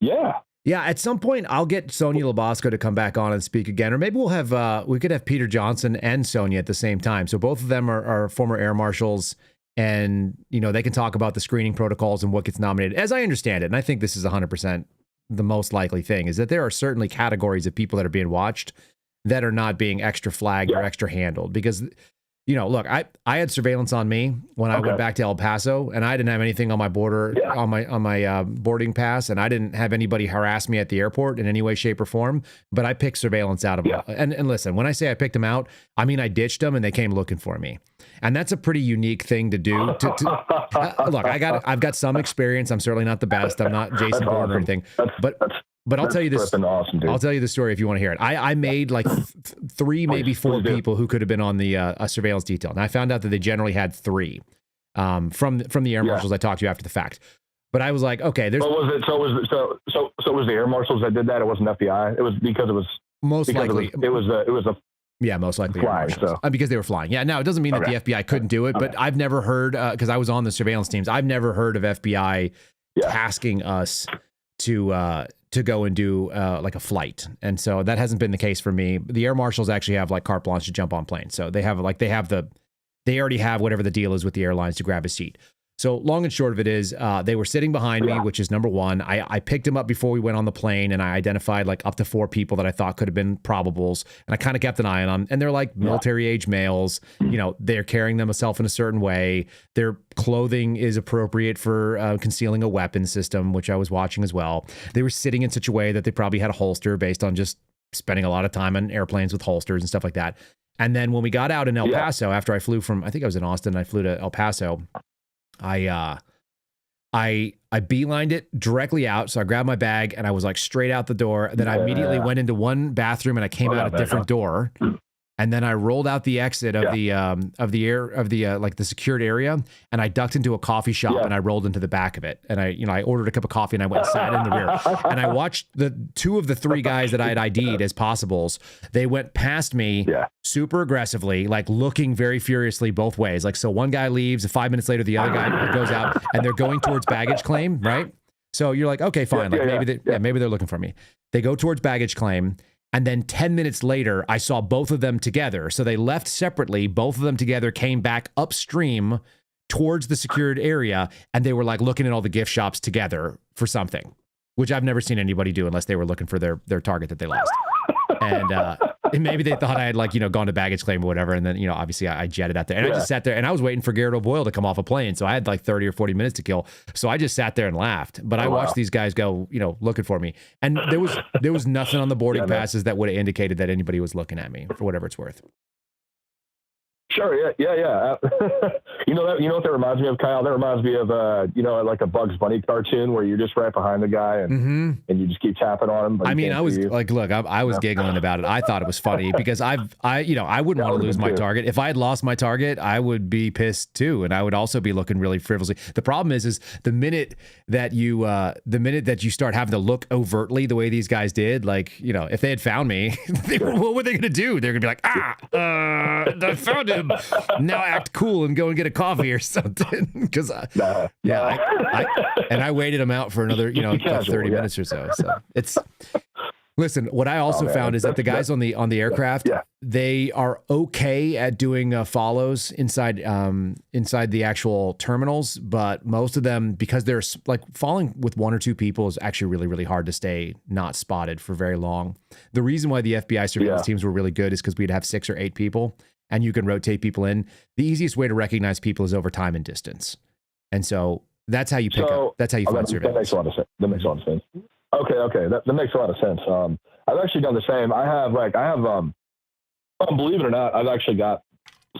Yeah. Yeah, at some point I'll get Sonia Labasco to come back on and speak again, or maybe we'll have we could have Peter Johnson and Sonia at the same time. So both of them are former air marshals, and they can talk about the screening protocols and what gets nominated. As I understand it, and I think this is 100% the most likely thing, is that there are certainly categories of people that are being watched that are not being extra flagged or extra handled, because look, I had surveillance on me when I went back to El Paso, and I didn't have anything on my border, on my boarding pass, and I didn't have anybody harass me at the airport in any way, shape, or form. But I picked surveillance out of them. And listen, when I say I picked them out, I mean I ditched them and they came looking for me. And that's a pretty unique thing to do. Look, I've got some experience. I'm certainly not the best. I'm not Jason Bourne or anything. But I'll tell you this. Awesome, dude. I'll tell you the story if you want to hear it. I made like 3, maybe 4 people who could have been on the surveillance detail, and I found out that they generally had 3 from the air marshals I talked to after the fact. But I was like, okay, there's. So it was the air marshals that did that. It wasn't FBI. It was because it was most likely. It was a. Yeah, most likely flying, because they were flying. Yeah, now it doesn't mean that the FBI couldn't do it, but I've never heard, because I was on the surveillance teams, I've never heard of FBI tasking us to go and do like a flight. And so that hasn't been the case for me. The air marshals actually have like carte blanche to jump on planes. So they already have whatever the deal is with the airlines to grab a seat. So long and short of it is they were sitting behind me, which is number one. I picked them up before we went on the plane, and I identified like up to 4 people that I thought could have been probables. And I kind of kept an eye on them. And they're like military age males. They're carrying themselves in a certain way. Their clothing is appropriate for concealing a weapon system, which I was watching as well. They were sitting in such a way that they probably had a holster based on just spending a lot of time on airplanes with holsters and stuff like that. And then when we got out in El Paso, after I flew from, I think I was in Austin, I flew to El Paso. I beelined it directly out. So I grabbed my bag and I was like straight out the door. Then I immediately went into one bathroom and I came out a different door. And then I rolled out the exit of the secured area, and I ducked into a coffee shop and I rolled into the back of it. And I ordered a cup of coffee and I went and sat in the rear. And I watched the 2 of the 3 guys that I had ID'd as possibles. They went past me super aggressively, like looking very furiously both ways. Like, so one guy leaves, 5 minutes later, the other guy goes out, and they're going towards baggage claim, right? So you're like, okay, fine. Maybe they're looking for me. They go towards baggage claim. And then 10 minutes later, I saw both of them together. So they left separately. Both of them together came back upstream towards the secured area. And they were like looking at all the gift shops together for something, which I've never seen anybody do unless they were looking for their target that they lost. And maybe they thought I had gone to baggage claim or whatever. And then, obviously I jetted out there, and I just sat there, and I was waiting for Garrett O'Boyle to come off a plane. So I had like 30 or 40 minutes to kill. So I just sat there and laughed, but I watched these guys go, looking for me. And there was nothing on the boarding passes that would have indicated that anybody was looking at me, for whatever it's worth. Sure. Yeah. You know what that reminds me of, Kyle? That reminds me of, like a Bugs Bunny cartoon where you're just right behind the guy and you just keep tapping on him. But I mean, I was like, look, I was giggling about it. I thought it was funny because I wouldn't want to lose my target. If I had lost my target, I would be pissed too. And I would also be looking really frivolously. The problem is the minute that you start having to look overtly the way these guys did, like, if they had found me, what were they going to do? They're going to be like, I found him. Now act cool and go and get a coffee or something. Because I waited him out for another, 30 minutes or so. So it's, listen, what I also found is that the guys on the aircraft, they are okay at doing follows inside the actual terminals, but most of them, because they're like falling with one or two people is actually really, really hard to stay not spotted for very long. The reason why the FBI surveillance teams were really good is because we'd have 6 or 8 people and you can rotate people in. The easiest way to recognize people is over time and distance. And so that's how you pick up. That's how you find surveillance. That makes a lot of sense. Okay. That makes a lot of sense. I've actually done the same. I have, believe it or not, I've actually got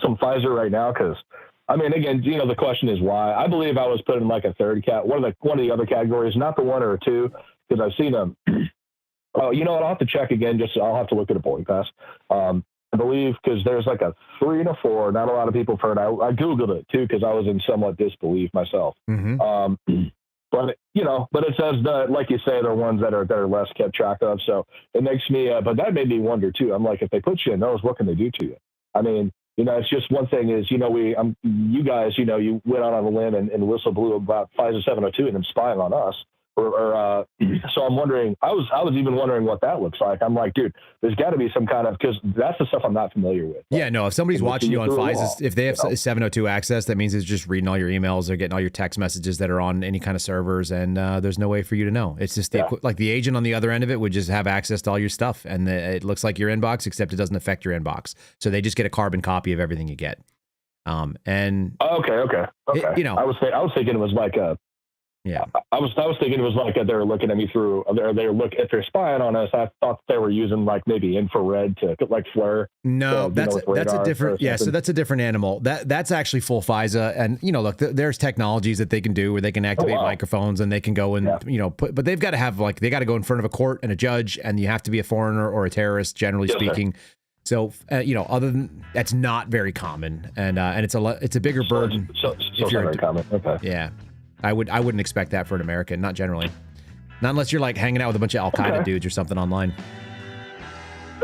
some Pfizer right now. Cause I mean, again, the question is why. I believe I was put in like a third one of the other categories, not the 1 or 2, because I've seen them. Oh, I'll have to check again. I'll have to look at a boarding pass. I believe because there's like a 3 and a 4. Not a lot of people have heard. I Googled it too because I was in somewhat disbelief myself. But it says that, like you say, they're ones that are less kept track of. So it makes me. But that made me wonder too. I'm like, if they put you in those, what can they do to you? I mean, it's just one thing is, you guys, you went out on a limb and whistle blew about Pfizer 702 and them spying on us. So I'm wondering, I was even wondering what that looks like. I'm like, dude, there's got to be some kind of, because that's the stuff I'm not familiar with. Yeah, no, if somebody's watching you on Pfizer, if they have 702 access, that means it's just reading all your emails. They're getting all your text messages that are on any kind of servers, and there's no way for you to know. It's just like the agent on the other end of it would just have access to all your stuff, and it looks like your inbox, except it doesn't affect your inbox. So they just get a carbon copy of everything you get. And okay. I was thinking it was like a. Yeah, I was thinking it was like they were looking at me through. If they're spying on us, I thought they were using like maybe infrared to like flare. No, that's a different. Yeah, so that's a different animal. That's actually full FISA. And look, there's technologies that they can do where they can activate microphones and they can go and but they've got to have they got to go in front of a court and a judge, and you have to be a foreigner or a terrorist, generally speaking. So other than that's not very common, and it's a bigger burden. So if you're very common. Okay. Yeah. I wouldn't expect that for an American, not generally. Not unless you're like hanging out with a bunch of Al-Qaeda dudes or something online.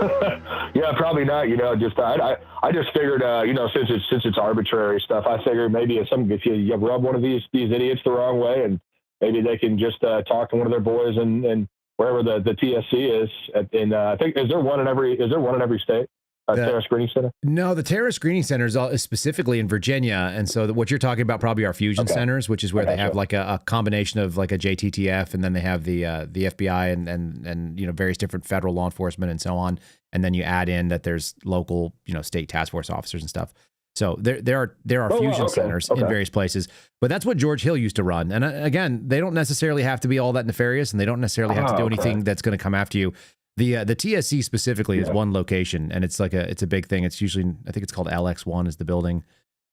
Yeah, probably not. Just I just figured, since it's arbitrary stuff, I figured maybe if you rub one of these idiots the wrong way, and maybe they can just talk to one of their boys and wherever the TSC is. I think is there one in every state? Terrorist screening center? No, the terrorist screening center is specifically in Virginia, and so what you're talking about probably are fusion centers, which is where they have like a combination of like a JTTF, and then they have the FBI and various different federal law enforcement and so on, and then you add in that there's local state task force officers and stuff. So there are fusion centers in various places, but that's what George Hill used to run. And again, they don't necessarily have to be all that nefarious, and they don't necessarily have to do anything that's going to come after you. The TSC specifically is one location, and it's a big thing. It's usually, I think it's called LX1 is the building,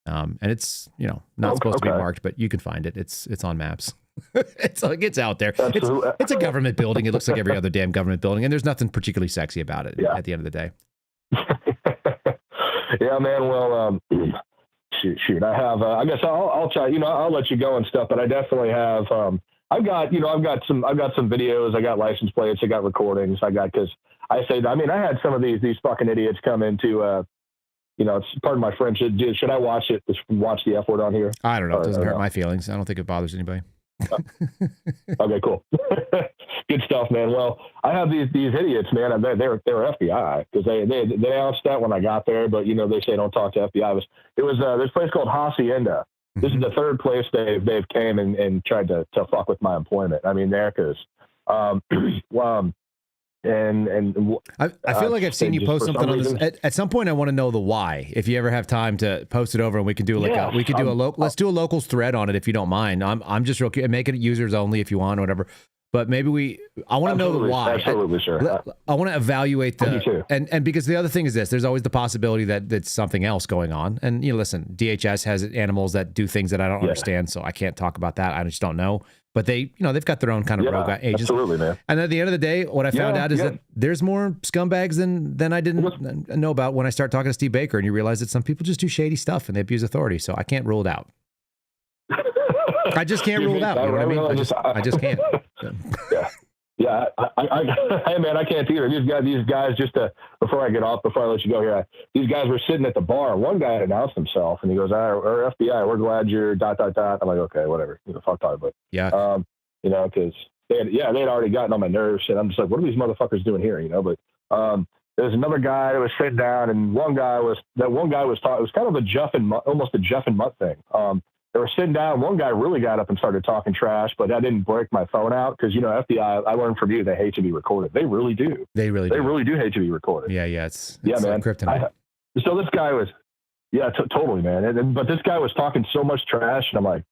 and it's not supposed to be marked, but you can find it. It's on maps. it's out there. It's a government building. It looks like every other damn government building, and there's nothing particularly sexy about it at the end of the day. Yeah, man. Well, shoot. I have. I guess I'll try. I'll let you go and stuff, but I definitely have. I've got some videos. I got license plates. I got recordings. Because I had some of these fucking idiots come into, it's pardon my French. Should I watch it? Watch the F word on here? I don't know. It doesn't hurt my feelings. I don't think it bothers anybody. Okay, cool. Good stuff, man. Well, I have these idiots, man. They're FBI because they announced that when I got there, but they say don't talk to FBI. It was this place called Hacienda. This is the third place they've came and tried to fuck with my employment. I mean, there because I feel like I've seen you post something on this. At some point, I want to know the why. If you ever have time to post it over, and we can do let's do a locals thread on it if you don't mind. I'm just real curious. Make it users only if you want, or whatever. but maybe I want to know the why. Absolutely, sure. I want to evaluate I do too. and because the other thing is this, there's always the possibility that that's something else going on. And listen, DHS has animals that do things that I don't understand, so I can't talk about that. I just don't know. But they, they've got their own kind of rogue agents. Absolutely, man. And at the end of the day, what I found out is that there's more scumbags than I didn't know about when I start talking to Steve Baker, and you realize that some people just do shady stuff and they abuse authority. So I can't rule it out. I just can't rule it out. You know what I mean? I just can't. Yeah. Hey man, I can't either. These guys before I let you go here, these guys were sitting at the bar. One guy announced himself and he goes, our FBI, we're glad you're ... I'm like, okay, whatever. Fuck talk, but because they'd already gotten on my nerves, and I'm just like, what are these motherfuckers doing here? But there's another guy that was sitting down, and one guy was talking. It was kind of almost a Jeff and Mutt thing. They were sitting down. One guy really got up and started talking trash, but that didn't break my phone out because, FBI, I learned from you, they hate to be recorded. They really do. They really do hate to be recorded. Yeah, it's man. Kryptonite. So this guy was, totally, man. But this guy was talking so much trash, and I'm like,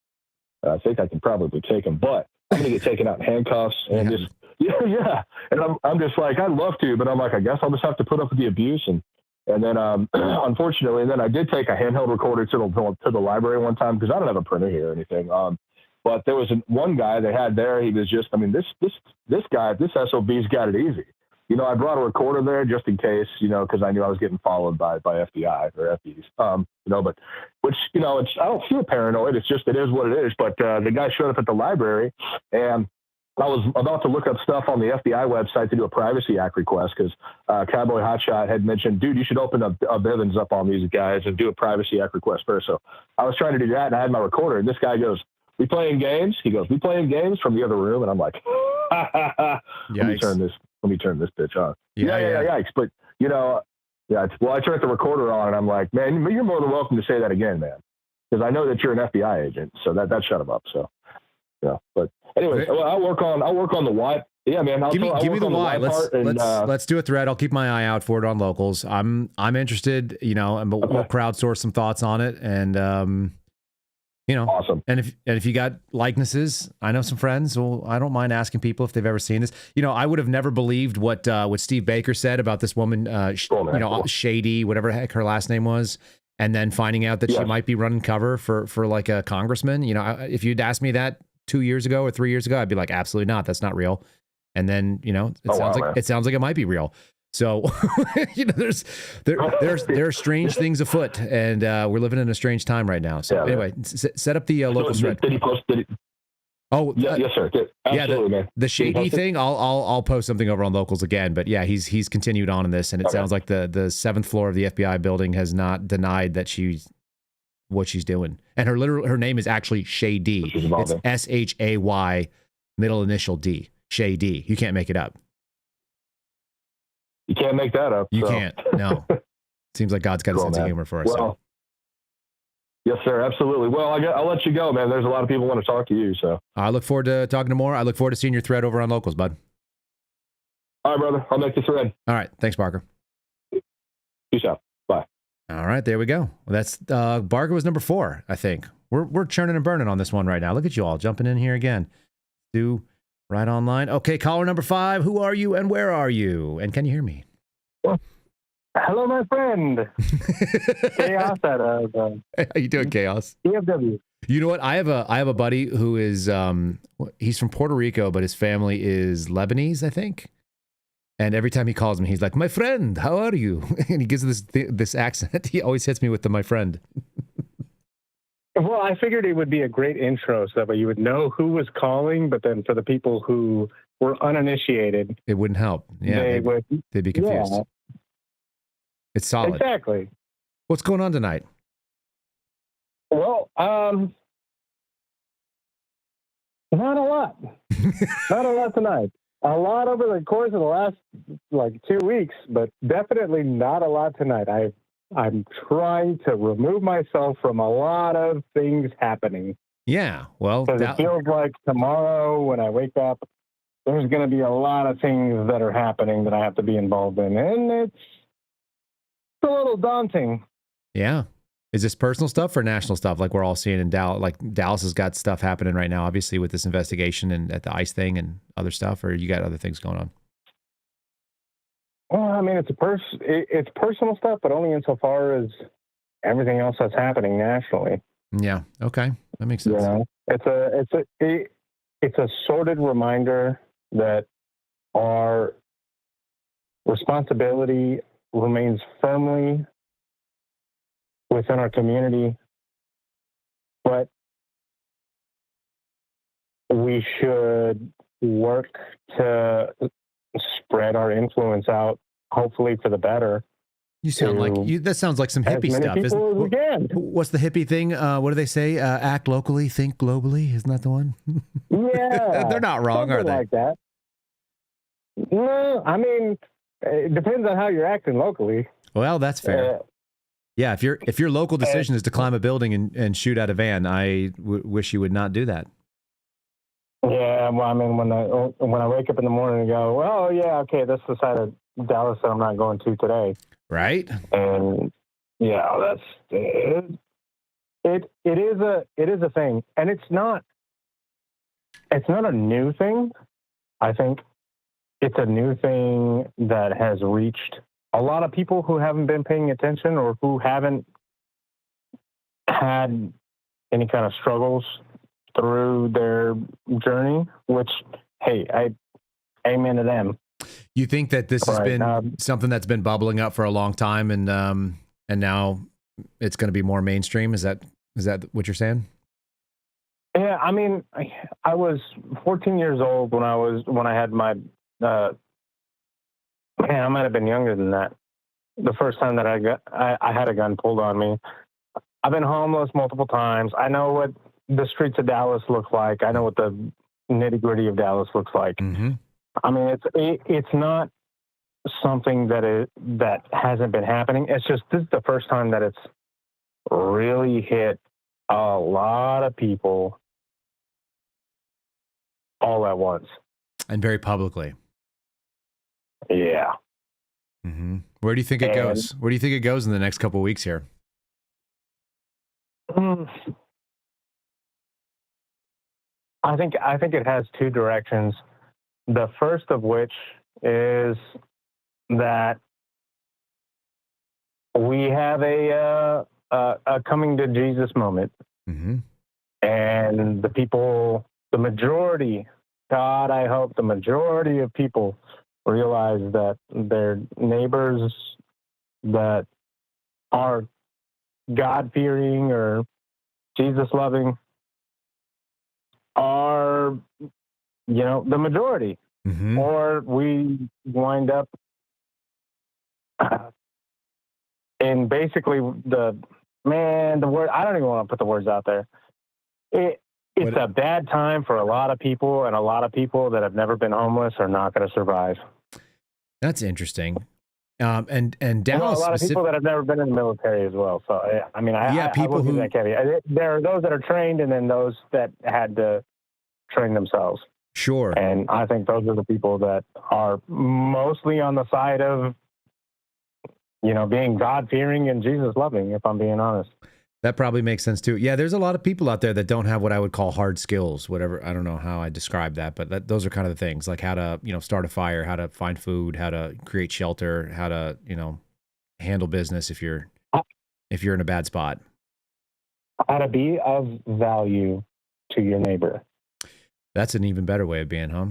I think I can probably take him, but I'm going to get taken out in handcuffs and just, And I'm just like, I'd love to, but I'm like, I guess I'll just have to put up with the abuse. And then, unfortunately, I did take a handheld recorder to the library one time because I don't have a printer here or anything. But there was one guy they had there. He was just, this guy, this SOB's got it easy. I brought a recorder there just in case, because I knew I was getting followed by FBI or FBs. But which, I don't feel paranoid. It is what it is. But the guy showed up at the library, and I was about to look up stuff on the FBI website to do a Privacy Act request because Cowboy Hotshot had mentioned, dude, you should open a Bivens up on these guys and do a Privacy Act request first. So I was trying to do that, and I had my recorder, and this guy goes, we playing games? He goes, we playing games from the other room? And I'm like, let me turn this bitch on. Yikes. But, well, I turned the recorder on, and I'm like, man, you're more than welcome to say that again, man, because I know that you're an FBI agent, so that shut him up, so. Yeah, but anyway, I'll work on the why. Yeah, man. Give me the why. Let's do a thread. I'll keep my eye out for it on locals. I'm interested, and we'll crowdsource some thoughts on it, and awesome. And if you got likenesses, I know some friends. Well, I don't mind asking people if they've ever seen this. I would have never believed what Steve Baker said about this woman, Shady, whatever the heck her last name was. And then finding out that she might be running cover for like a congressman. If you'd asked me that 2 years ago or 3 years ago, I'd be like, absolutely not. That's not real. And then, it sounds like it might be real. So, there are strange things afoot, and we're living in a strange time right now. So anyway, set up the local thread. Did he post? Oh, yes, sir. Absolutely, man. The shady thing, I'll post something over on locals again. But yeah, he's continued on in this, and it sounds like the seventh floor of the FBI building has not denied that what she's doing. And her name is actually Shady. It's SHAY, middle initial D. Shady. You can't make it up. You can't make that up. You can't. No. Seems like God's got a sense of humor for us. Well, yes, sir. Absolutely. Well, I'll let you go, man. There's a lot of people want to talk to you. So I look forward to talking to more. I look forward to seeing your thread over on locals, bud. All right, brother. I'll make the thread. All right. Thanks, Barker. Peace out. Bye. All right, there we go. Well, that's Barker was number 4, I think. We're churning and burning on this one right now. Look at you all jumping in here again. Do right online. Okay, caller number 5. Who are you and where are you? And can you hear me? Hello, my friend. Chaos at How you doing, Chaos? EFW. You know what? I have a buddy who is he's from Puerto Rico, but his family is Lebanese, I think. And every time he calls me, he's like, "My friend, how are you?" And he gives this accent. He always hits me with "my friend." Well, I figured it would be a great intro, so that way you would know who was calling. But then for the people who were uninitiated, it wouldn't help. Yeah, they'd be confused. Yeah. It's solid. Exactly. What's going on tonight? Well, not a lot. Not a lot tonight. A lot over the course of the last 2 weeks, but definitely not a lot tonight. I'm trying to remove myself from a lot of things happening. Yeah, well, because it feels like tomorrow when I wake up, there's going to be a lot of things that are happening that I have to be involved in, and it's a little daunting. Yeah, Is this personal stuff or national stuff? Like we're all seeing in Dallas, like Dallas has got stuff happening right now, obviously with this investigation and at the ICE thing and other stuff, or you got other things going on? Well, I mean, it's personal stuff, but only insofar as everything else that's happening nationally. Yeah. Okay. That makes sense. You know, it's a sordid reminder that our responsibility remains firmly within our community, but we should work to spread our influence out, hopefully for the better. You sound like you. That sounds like some hippie stuff. What's the hippie thing? What do they say? Act locally, think globally. Isn't that the one? Yeah, they're not wrong, are they? Like that. No, I mean, it depends on how you're acting locally. Well, that's fair. Yeah, if your local decision is to climb a building and shoot at a van, I wish you would not do that. Yeah, well, I mean, when I wake up in the morning and go, well, yeah, okay, this is the side of Dallas that I'm not going to today. Right. And yeah, that's it. It is a thing, and it's not a new thing. I think it's a new thing that has reached a lot of people who haven't been paying attention or who haven't had any kind of struggles through their journey, which, hey, I amen to them. You think that this has been something that's been bubbling up for a long time and now it's going to be more mainstream? Is that what you're saying? Yeah, I mean, I was 14 years old when I had my, man, I might have been younger than that. The first time that I had a gun pulled on me. I've been homeless multiple times. I know what the streets of Dallas look like. I know what the nitty gritty of Dallas looks like. Mm-hmm. I mean, it's not something that hasn't been happening. It's just this is the first time that it's really hit a lot of people all at once and very publicly. Yeah. Mm-hmm. Where do you think it goes? Where do you think it goes in the next couple of weeks here? I think it has two directions. The first of which is that we have a coming to Jesus moment, mm-hmm. and the majority, God, I hope the majority of people realize that their neighbors that are God-fearing or Jesus-loving are, the majority. Mm-hmm. Or we wind up in basically the word, I don't even want to put the words out there. It's a bad time for a lot of people, and a lot of people that have never been homeless are not going to survive. That's interesting. And Dallas, a lot of people that have never been in the military as well. So I mean, people who that caveat. There are those that are trained, and then those that had to train themselves. Sure. And I think those are the people that are mostly on the side of, being God-fearing and Jesus-loving, if I'm being honest. That probably makes sense too. Yeah, there's a lot of people out there that don't have what I would call hard skills, whatever. I don't know how I describe that, but those are kind of the things, like how to, start a fire, how to find food, how to create shelter, how to, handle business if you're in a bad spot. How to be of value to your neighbor. That's an even better way of being, huh?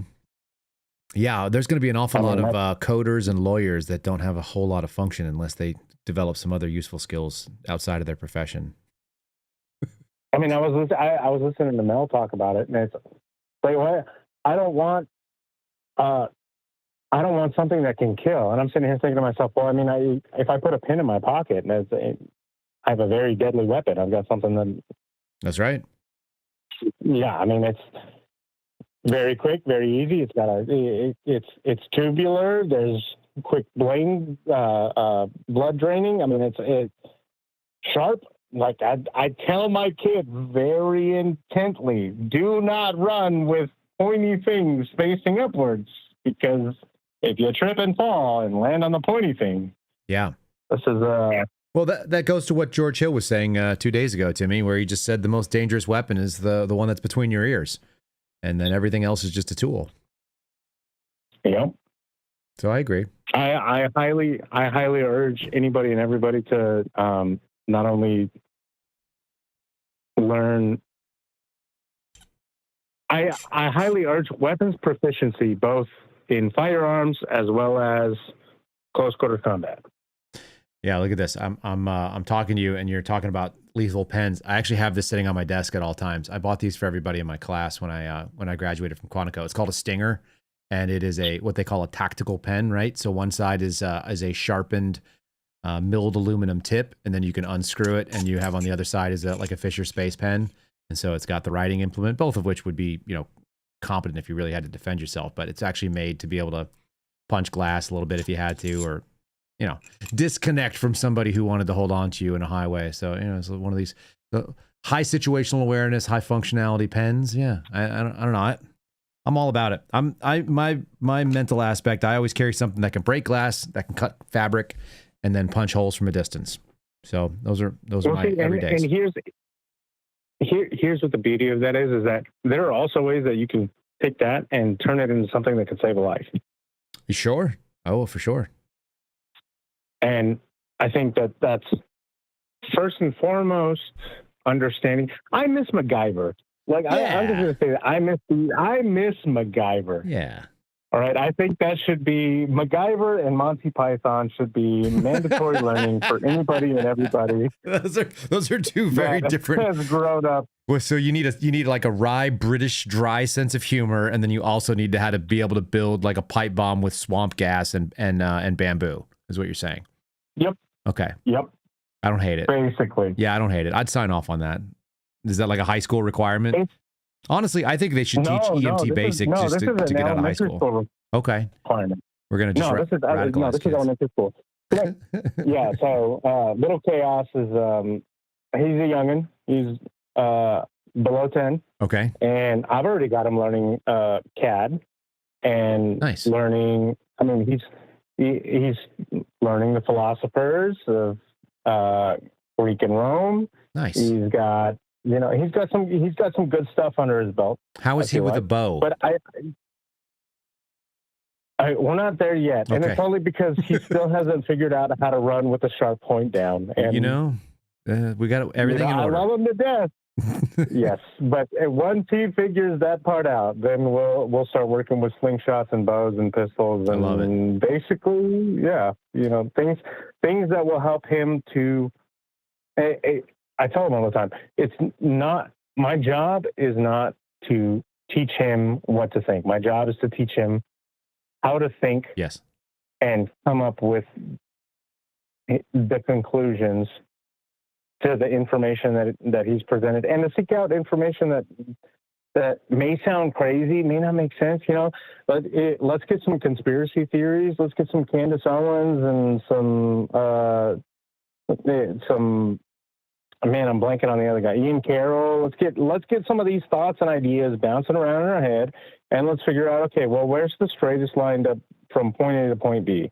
Yeah, there's going to be an awful lot of coders and lawyers that don't have a whole lot of function unless they develop some other useful skills outside of their profession. I mean, I was listening to Mel talk about it, and it's like, what? I don't want something that can kill. And I'm sitting here thinking to myself, well, I mean, if I put a pin in my pocket, and I have a very deadly weapon, I've got something that. That's right. Yeah, I mean, it's very quick, very easy. It's got it's tubular. There's quick blood draining. I mean, it's sharp. Like I tell my kids very intently, do not run with pointy things facing upwards, because if you trip and fall and land on the pointy thing, yeah, this is Well, that goes to what George Hill was saying 2 days ago, Timmy, where he just said the most dangerous weapon is the one that's between your ears, and then everything else is just a tool. Yep. So I agree. I highly urge anybody and everybody to not only learn. I highly urge weapons proficiency, both in firearms as well as close quarter combat. Yeah, look at this. I'm talking to you, and you're talking about lethal pens. I actually have this sitting on my desk at all times. I bought these for everybody in my class when I graduated from Quantico. It's called a Stinger, and it is what they call a tactical pen, right? So one side is a sharpened milled aluminum tip, and then you can unscrew it, and you have on the other side is like a Fisher Space pen, and so it's got the writing implement, both of which would be competent if you really had to defend yourself. But it's actually made to be able to punch glass a little bit if you had to, or disconnect from somebody who wanted to hold on to you in a highway. So, it's one of these high situational awareness, high functionality pens. Yeah. I don't know. I'm all about it. My mental aspect, I always carry something that can break glass, that can cut fabric, and then punch holes from a distance. So those are my everydays. And here's what the beauty of that is that there are also ways that you can take that and turn it into something that could save a life. You sure? Oh, for sure. And I think that's first and foremost understanding. I miss MacGyver. Like I'm just gonna say that I miss MacGyver. Yeah. All right. I think that should be MacGyver and Monty Python should be mandatory learning for anybody and everybody. Those are two very different. Has grown up. Well, so you need like a wry British dry sense of humor, and then you also need to be able to build like a pipe bomb with swamp gas and bamboo. Is what you're saying? Yep. Okay. Yep. I don't hate it. Basically. Yeah, I don't hate it. I'd sign off on that. Is that like a high school requirement? Honestly, I think they should teach EMT basic just to get out of high school. Okay. Requirement. We're going to just radicalize this is elementary school. Yeah, so Little Chaos is, he's a youngin'. He's below 10. Okay. And I've already got him learning CAD and learning, he's learning the philosophers of Greek and Rome. Nice. He's got he's got some good stuff under his belt. How is he with a bow? But we're not there yet, and it's only because he still hasn't figured out how to run with a sharp point down. And we got everything in order. I love him to death. Yes, but once he figures that part out, then we'll start working with slingshots and bows and pistols, and I love it. Basically, things that will help him to. I tell him all the time, it's not my job is not to teach him what to think. My job is to teach him how to think. Yes, and come up with the conclusions to the information that he's presented, and to seek out information that may sound crazy, may not make sense, but let's get some conspiracy theories. Let's get some Candace Owens and some man, I'm blanking on the other guy, Ian Carroll. Let's get some of these thoughts and ideas bouncing around in our head, and let's figure out, okay, well, where's the straightest line from point A to point B?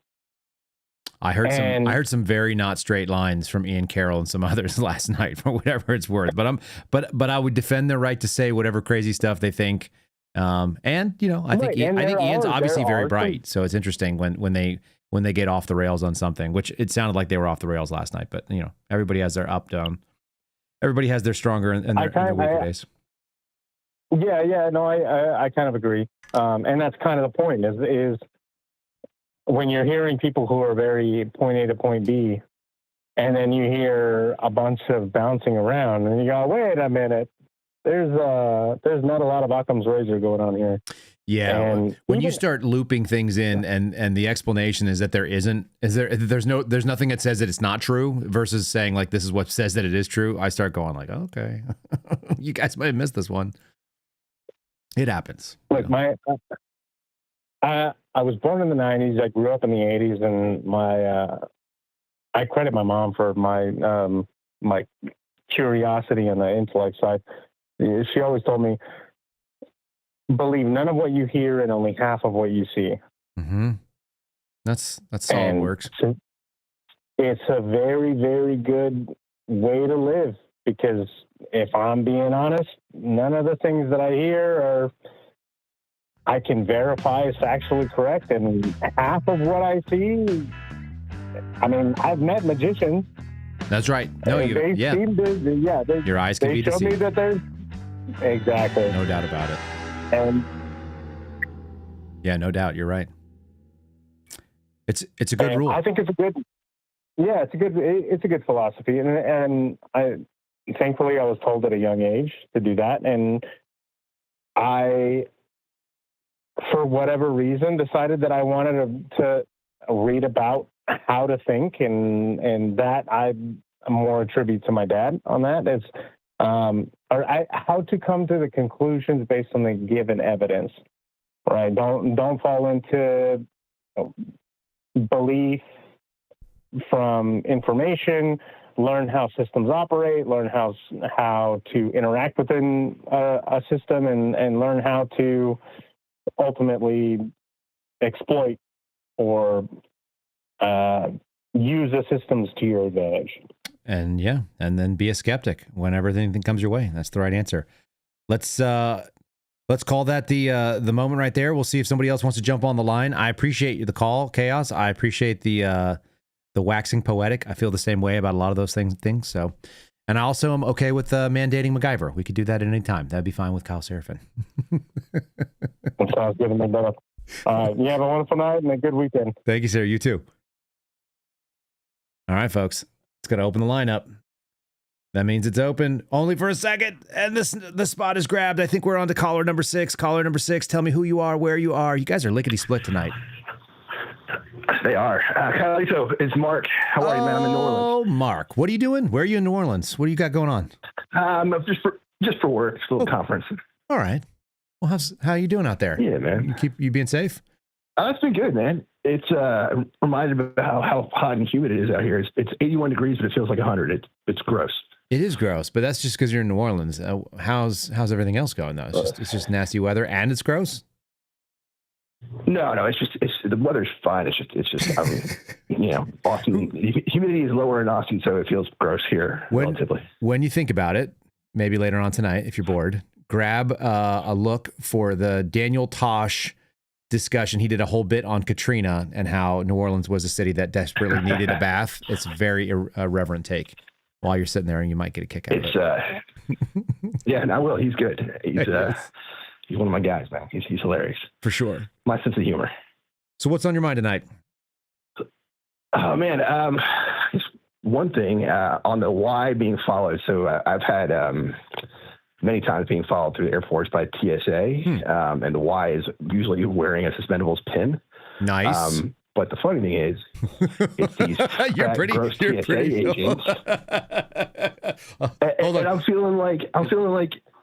I heard some very not straight lines from Ian Carroll and some others last night, for whatever it's worth. But I would defend their right to say whatever crazy stuff they think. I think Ian's obviously very bright. So it's interesting when they get off the rails on something, which it sounded like they were off the rails last night. But everybody has their up down. Everybody has their stronger and their weaker days. Yeah, no, I kind of agree. And that's kind of the point is when you're hearing people who are very point A to point B, and then you hear a bunch of bouncing around, and you go, wait a minute, there's not a lot of Occam's razor going on here. Yeah, and when you start looping things in, and the explanation is that there's nothing that says that it's not true versus saying like this is what says that it is true. I start going like, okay, you guys might have missed this one. It happens. Like I was born in the 90s. I grew up in the 80s, and I credit my mom for my curiosity on the intellect side. She always told me, believe none of what you hear and only half of what you see. Mm-hmm. That's solid works. it's a very, very good way to live, because if I'm being honest, none of the things that I hear I can verify is factually correct. And half of what I see, I mean, I've met magicians. That's right. No, they seem to, your eyes can they be show deceived. me that there's, exactly. No doubt about it. And yeah, no doubt. You're right. It's a good rule. I think it's a good, it's a good philosophy. And thankfully I was told at a young age to do that. And I, for whatever reason, decided that I wanted to read about how to think, and that I more attribute to my dad on that. It's how to come to the conclusions based on the given evidence. Right? Don't fall into belief from information. Learn how systems operate. Learn how to interact within a system, and learn how to ultimately exploit or use the systems to your advantage. And then be a skeptic whenever anything comes your way. That's the right answer. Let's call that the moment right there. We'll see if somebody else wants to jump on the line. I appreciate the call, Chaos. I appreciate the waxing poetic. I feel the same way about a lot of those things. So, and I also am okay with mandating MacGyver. We could do that at any time. That'd be fine with Kyle Seraphin. That sounds good to me, brother. You have a wonderful night and a good weekend. Thank you, sir. You too. All right, folks. It's going to open the lineup. That means it's open only for a second, and the spot is grabbed. I think we're on to caller number 6. Caller number 6, tell me who you are, where you are. You guys are lickety-split tonight. They are. Carlito, it's Mark. How are you, man? I'm in New Orleans. Oh, Mark. What are you doing? Where are you in New Orleans? What do you got going on? Just for work. It's a little conference. All right. Well, how are you doing out there? Yeah, man. You being safe? It's been good, man. It's reminded me about how hot and humid it is out here. It's 81 degrees, but it feels like 100. It's gross. It is gross, but that's just because you're in New Orleans. How's everything else going though? It's just nasty weather and it's gross. No, it's the weather's fine. It's just I mean, Austin, humidity is lower in Austin, so it feels gross here relatively. When you think about it, maybe later on tonight, if you're bored, grab a look for the Daniel Tosh discussion. He did a whole bit on Katrina and how New Orleans was a city that desperately needed a bath. It's a very irreverent take. While you're sitting there, and you might get a kick out of it. Yeah, and I will. He's good. He's one of my guys, man. He's hilarious. For sure. My sense of humor. So what's on your mind tonight? Oh, man. Just one thing on the why being followed. So I've had many times being followed through the Air Force by TSA, and the why is usually wearing a suspendables pin. Nice. But the funny thing is, it's these gross TSA agents. And I'm feeling like.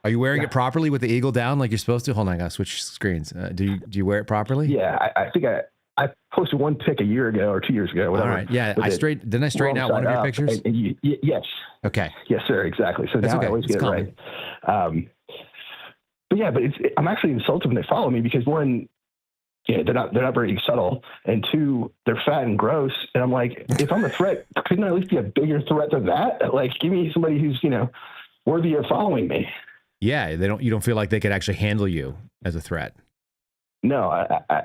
Are you wearing it properly with the eagle down like you're supposed to? Hold on, I gotta switch screens. Do you wear it properly? Yeah, I think I posted one pic a year ago or 2 years ago. Whatever. All right. Yeah, didn't I straighten out one of your pictures? Yes. Okay. Yes, sir. Exactly. So that's now okay. I always It's get it right. But I'm actually insulted when they follow me because one. Yeah, they're not very subtle, and two, they're fat and gross. And I'm like, if I'm a threat, couldn't I at least be a bigger threat than that? Like, give me somebody who's worthy of following me. Yeah, you don't feel like they could actually handle you as a threat. No,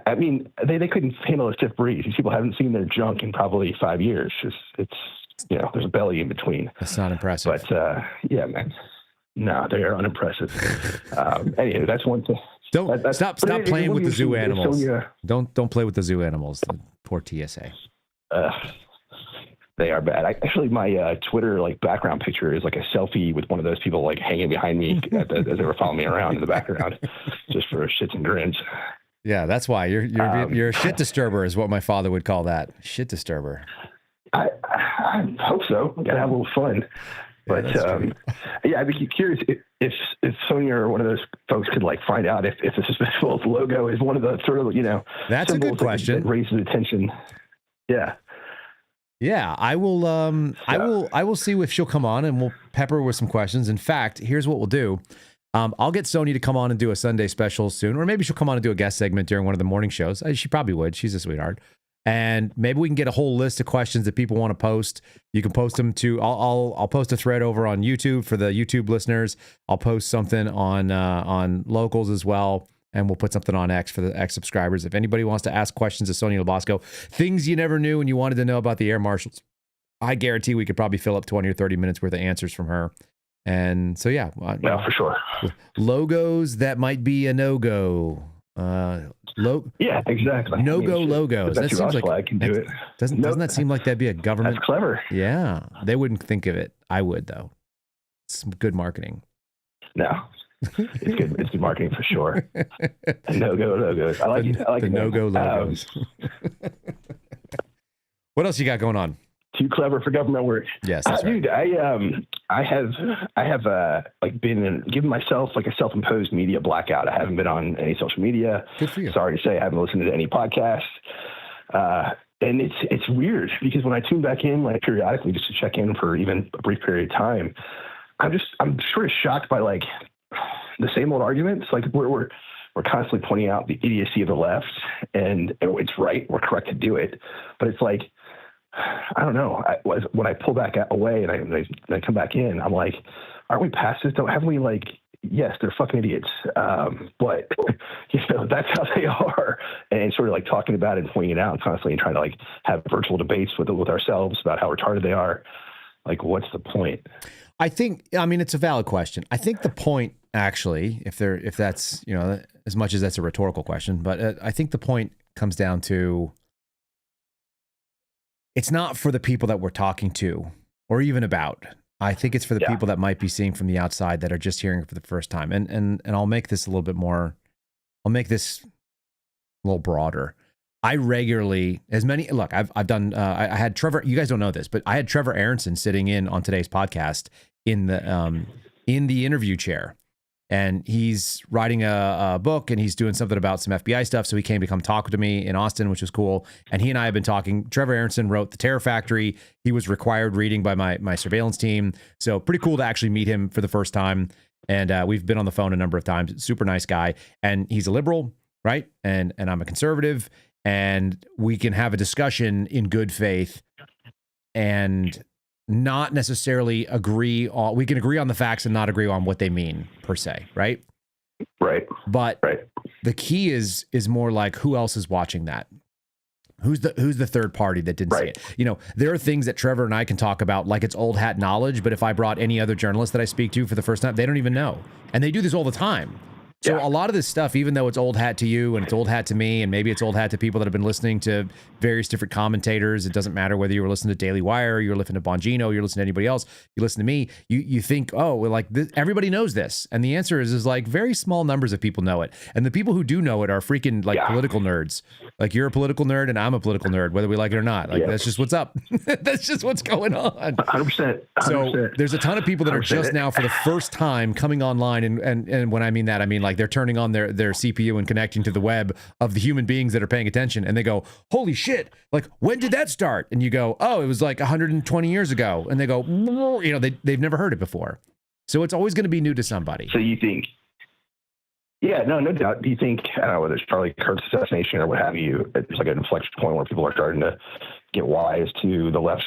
I mean they couldn't handle a stiff breeze. These people haven't seen their junk in probably 5 years. It's there's a belly in between. That's not impressive. But yeah, man, no, they are unimpressive. Anyway, that's one thing. Stop playing with the zoo animals. Don't play with the zoo animals. The poor TSA. They are bad. Actually, my Twitter background picture is like a selfie with one of those people hanging behind me as they were following me around in the background, just for shits and grins. Yeah, that's why you're a shit disturber, is what my father would call that. Shit disturber. I hope so. Gotta have a little fun. But yeah, I'd be curious if Sonia or one of those folks could find out if the Suspenseful logo is one of the sort of that's a good question that raises attention. Yeah. Yeah, I will. I will see if she'll come on, and we'll pepper her with some questions. In fact, here's what we'll do. I'll get Sonia to come on and do a Sunday special soon, or maybe she'll come on and do a guest segment during one of the morning shows. She probably would. She's a sweetheart. And maybe we can get a whole list of questions that people want to post. You can post them to, I'll post a thread over on YouTube for the YouTube listeners. I'll post something on Locals as well. And we'll put something on X for the X subscribers. If anybody wants to ask questions of Sonia Labosco, things you never knew and you wanted to know about the air marshals, I guarantee we could probably fill up 20 or 30 minutes worth of answers from her. And so, yeah. For sure. Logos that might be a no-go. Yeah, exactly. No-go logos. That seems like flag can do it. Doesn't that seem like that'd be a government? That's clever. Yeah. They wouldn't think of it. I would, though. It's some good marketing. No. It's good. It's good marketing for sure. No-go logos. I like it. I like the it. No-go logos. What else you got going on? Too clever for government work. Yes, that's right. Dude, I have like been giving myself like a self-imposed media blackout. I haven't been on any social media. Good for you. Sorry to say, I haven't listened to any podcasts. And it's weird because when I tune back in, like periodically, just to check in for even a brief period of time, I'm sort of shocked by like the same old arguments. Like we're constantly pointing out the idiocy of the left, and it's right. We're correct to do it, but it's like, I don't know. When I pull back away and I come back in, I'm like, aren't we past this? Haven't we like, yes, they're fucking idiots. But that's how they are. And sort of like talking about it and pointing it out constantly and trying to like have virtual debates with ourselves about how retarded they are. Like, what's the point? I mean, it's a valid question. I think the point actually, if that's, as much as that's a rhetorical question, but I think the point comes down to, it's not for the people that we're talking to or even about. I think it's for the people that might be seeing from the outside that are just hearing it for the first time. And I'll make this a little bit more, I'll make this a little broader. I regularly, I've done, I had Trevor, you guys don't know this, but I had Trevor Aronson sitting in on today's podcast in the interview chair. And he's writing a book and he's doing something about some FBI stuff. So he came to come talk to me in Austin, which was cool. And he and I have been talking. Trevor Aronson wrote The Terror Factory. He was required reading by my surveillance team. So pretty cool to actually meet him for the first time. And we've been on the phone a number of times. Super nice guy. And he's a liberal, right? And I'm a conservative. And we can have a discussion in good faith and not necessarily agree on, we can agree on the facts and not agree on what they mean per se, right? Right. But the key is more like, who else is watching that? Who's the third party that didn't see it? There are things that Trevor and I can talk about like it's old hat knowledge, but if I brought any other journalist that I speak to for the first time, they don't even know. And they do this all the time. So a lot of this stuff, even though it's old hat to you and it's old hat to me, and maybe it's old hat to people that have been listening to various different commentators, it doesn't matter whether you were listening to Daily Wire, you're listening to Bongino, you're listening to anybody else, you listen to me, you think, oh, well, like this, everybody knows this. And the answer is like very small numbers of people know it. And the people who do know it are freaking like political nerds. Like you're a political nerd and I'm a political nerd, whether we like it or not. Like that's just what's up. That's just what's going on. 100%. So there's a ton of people that are just now for the first time coming online. And when I mean that, I mean like they're turning on their CPU and connecting to the web of the human beings that are paying attention. And they go, holy shit, like when did that start? And you go, oh, it was like 120 years ago. And they go, they've never heard it before. So it's always going to be new to somebody. So you think, no doubt. Do you think, I don't know, whether it's Charlie Kirk's assassination or what have you, it's like an inflection point where people are starting to get wise to the left's,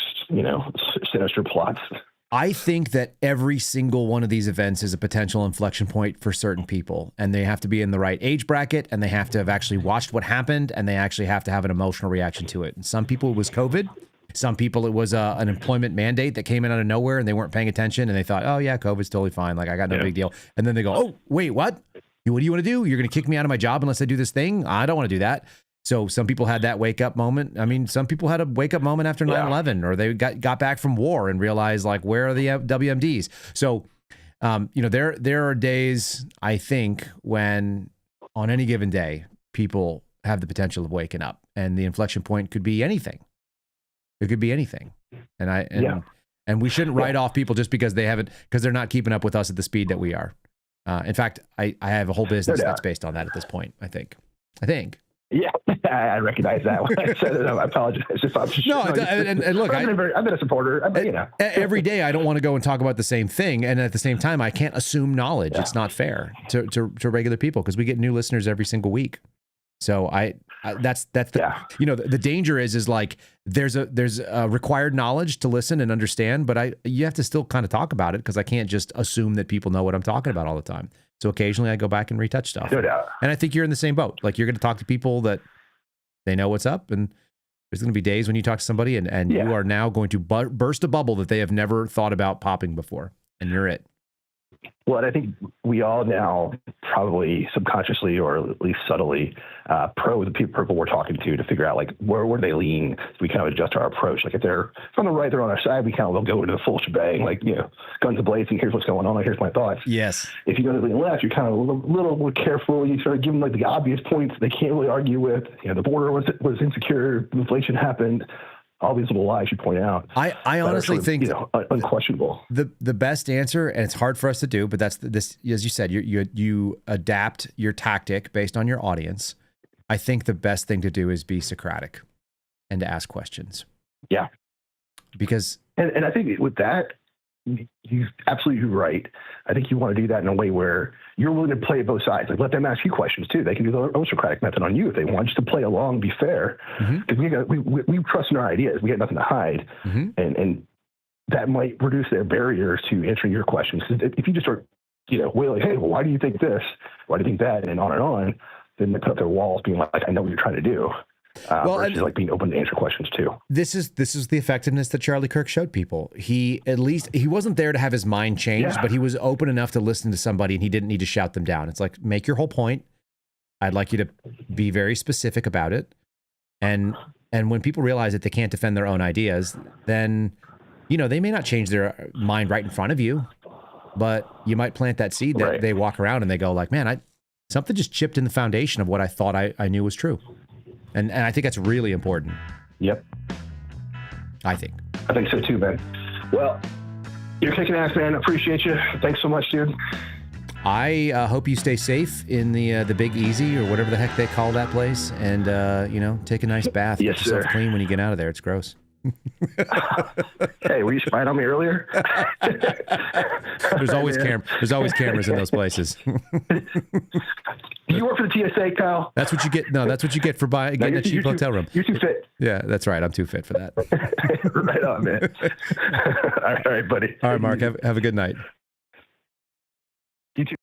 sinister plots? I think that every single one of these events is a potential inflection point for certain people, and they have to be in the right age bracket, and they have to have actually watched what happened, and they actually have to have an emotional reaction to it. And some people, it was COVID. Some people, it was an employment mandate that came in out of nowhere, and they weren't paying attention, and they thought, oh, yeah, COVID's totally fine. Like, I got no big deal. And then they go, oh, wait, what? What do you want to do? You're going to kick me out of my job unless I do this thing? I don't want to do that. So some people had that wake up moment. I mean, some people had a wake up moment after 9/11, or they got back from war and realized like, where are the WMDs? So, there are days, I think, when on any given day, people have the potential of waking up, and the inflection point could be anything. It could be anything. And we shouldn't write off people just because they're not keeping up with us at the speed that we are. In fact, I have a whole business that's based on that at this point, I think. Yeah, I recognize that when I said it. I apologize. And look, I've been a supporter. Every day I don't want to go and talk about the same thing, and at the same time, I can't assume knowledge. It's not fair to regular people because we get new listeners every single week. So I That's the, the danger is like there's a required knowledge to listen and understand, but you have to still kind of talk about it because I can't just assume that people know what I'm talking about all the time. So occasionally I go back and retouch stuff. No doubt. And I think you're in the same boat. Like you're going to talk to people that they know what's up, and there's going to be days when you talk to somebody and you are now going to burst a bubble that they have never thought about popping before, and you're it. Well, and I think we all now probably subconsciously or at least subtly pro the people we're talking to figure out like where do they lean. So we kind of adjust our approach. Like if they're on the right, they're on our side. We kind of go into the full shebang, like guns blazing. Here's what's going on. Here's my thoughts. Yes. If you go to the left, you're kind of a little more careful. You sort of give them like the obvious points they can't really argue with. The border was insecure. Inflation happened. All these little lies you point out. I honestly think unquestionable. The best answer, and it's hard for us to do, but that's this, as you said, you adapt your tactic based on your audience. I think the best thing to do is be Socratic and to ask questions. Yeah. Because and I think with that, you're absolutely right. I think you want to do that in a way where you're willing to play both sides. Like let them ask you questions too. They can do their own Socratic method on you if they want, just to play along, be fair. Because we trust in our ideas. We got nothing to hide, and that might reduce their barriers to answering your questions. Because if you just start, wailing, hey, well, why do you think this? Why do you think that? And on, then they put up their walls, being like, I know what you're trying to do. Versus like being open to answer questions too. This is the effectiveness that Charlie Kirk showed people. He wasn't there to have his mind changed, but he was open enough to listen to somebody, and he didn't need to shout them down. It's like, make your whole point. I'd like you to be very specific about it. And when people realize that they can't defend their own ideas, then they may not change their mind right in front of you, but you might plant that seed that they walk around and they go like, man, something just chipped in the foundation of what I thought I knew was true. And I think that's really important. Yep. I think so too, man. Well, you're kicking ass, man. Appreciate you. Thanks so much, dude. I hope you stay safe in the Big Easy or whatever the heck they call that place, and take a nice bath. Yes, Get yourself sir. clean when you get out of there. It's gross. Hey, were you spying on me earlier? There's always cameras in those places. Do you work for the TSA, Kyle? That's what you get. No, that's what you get for getting a cheap hotel room. You're too fit. Yeah, that's right. I'm too fit for that. Right on, man. All right, buddy. All right, Mark. Have a good night. You too.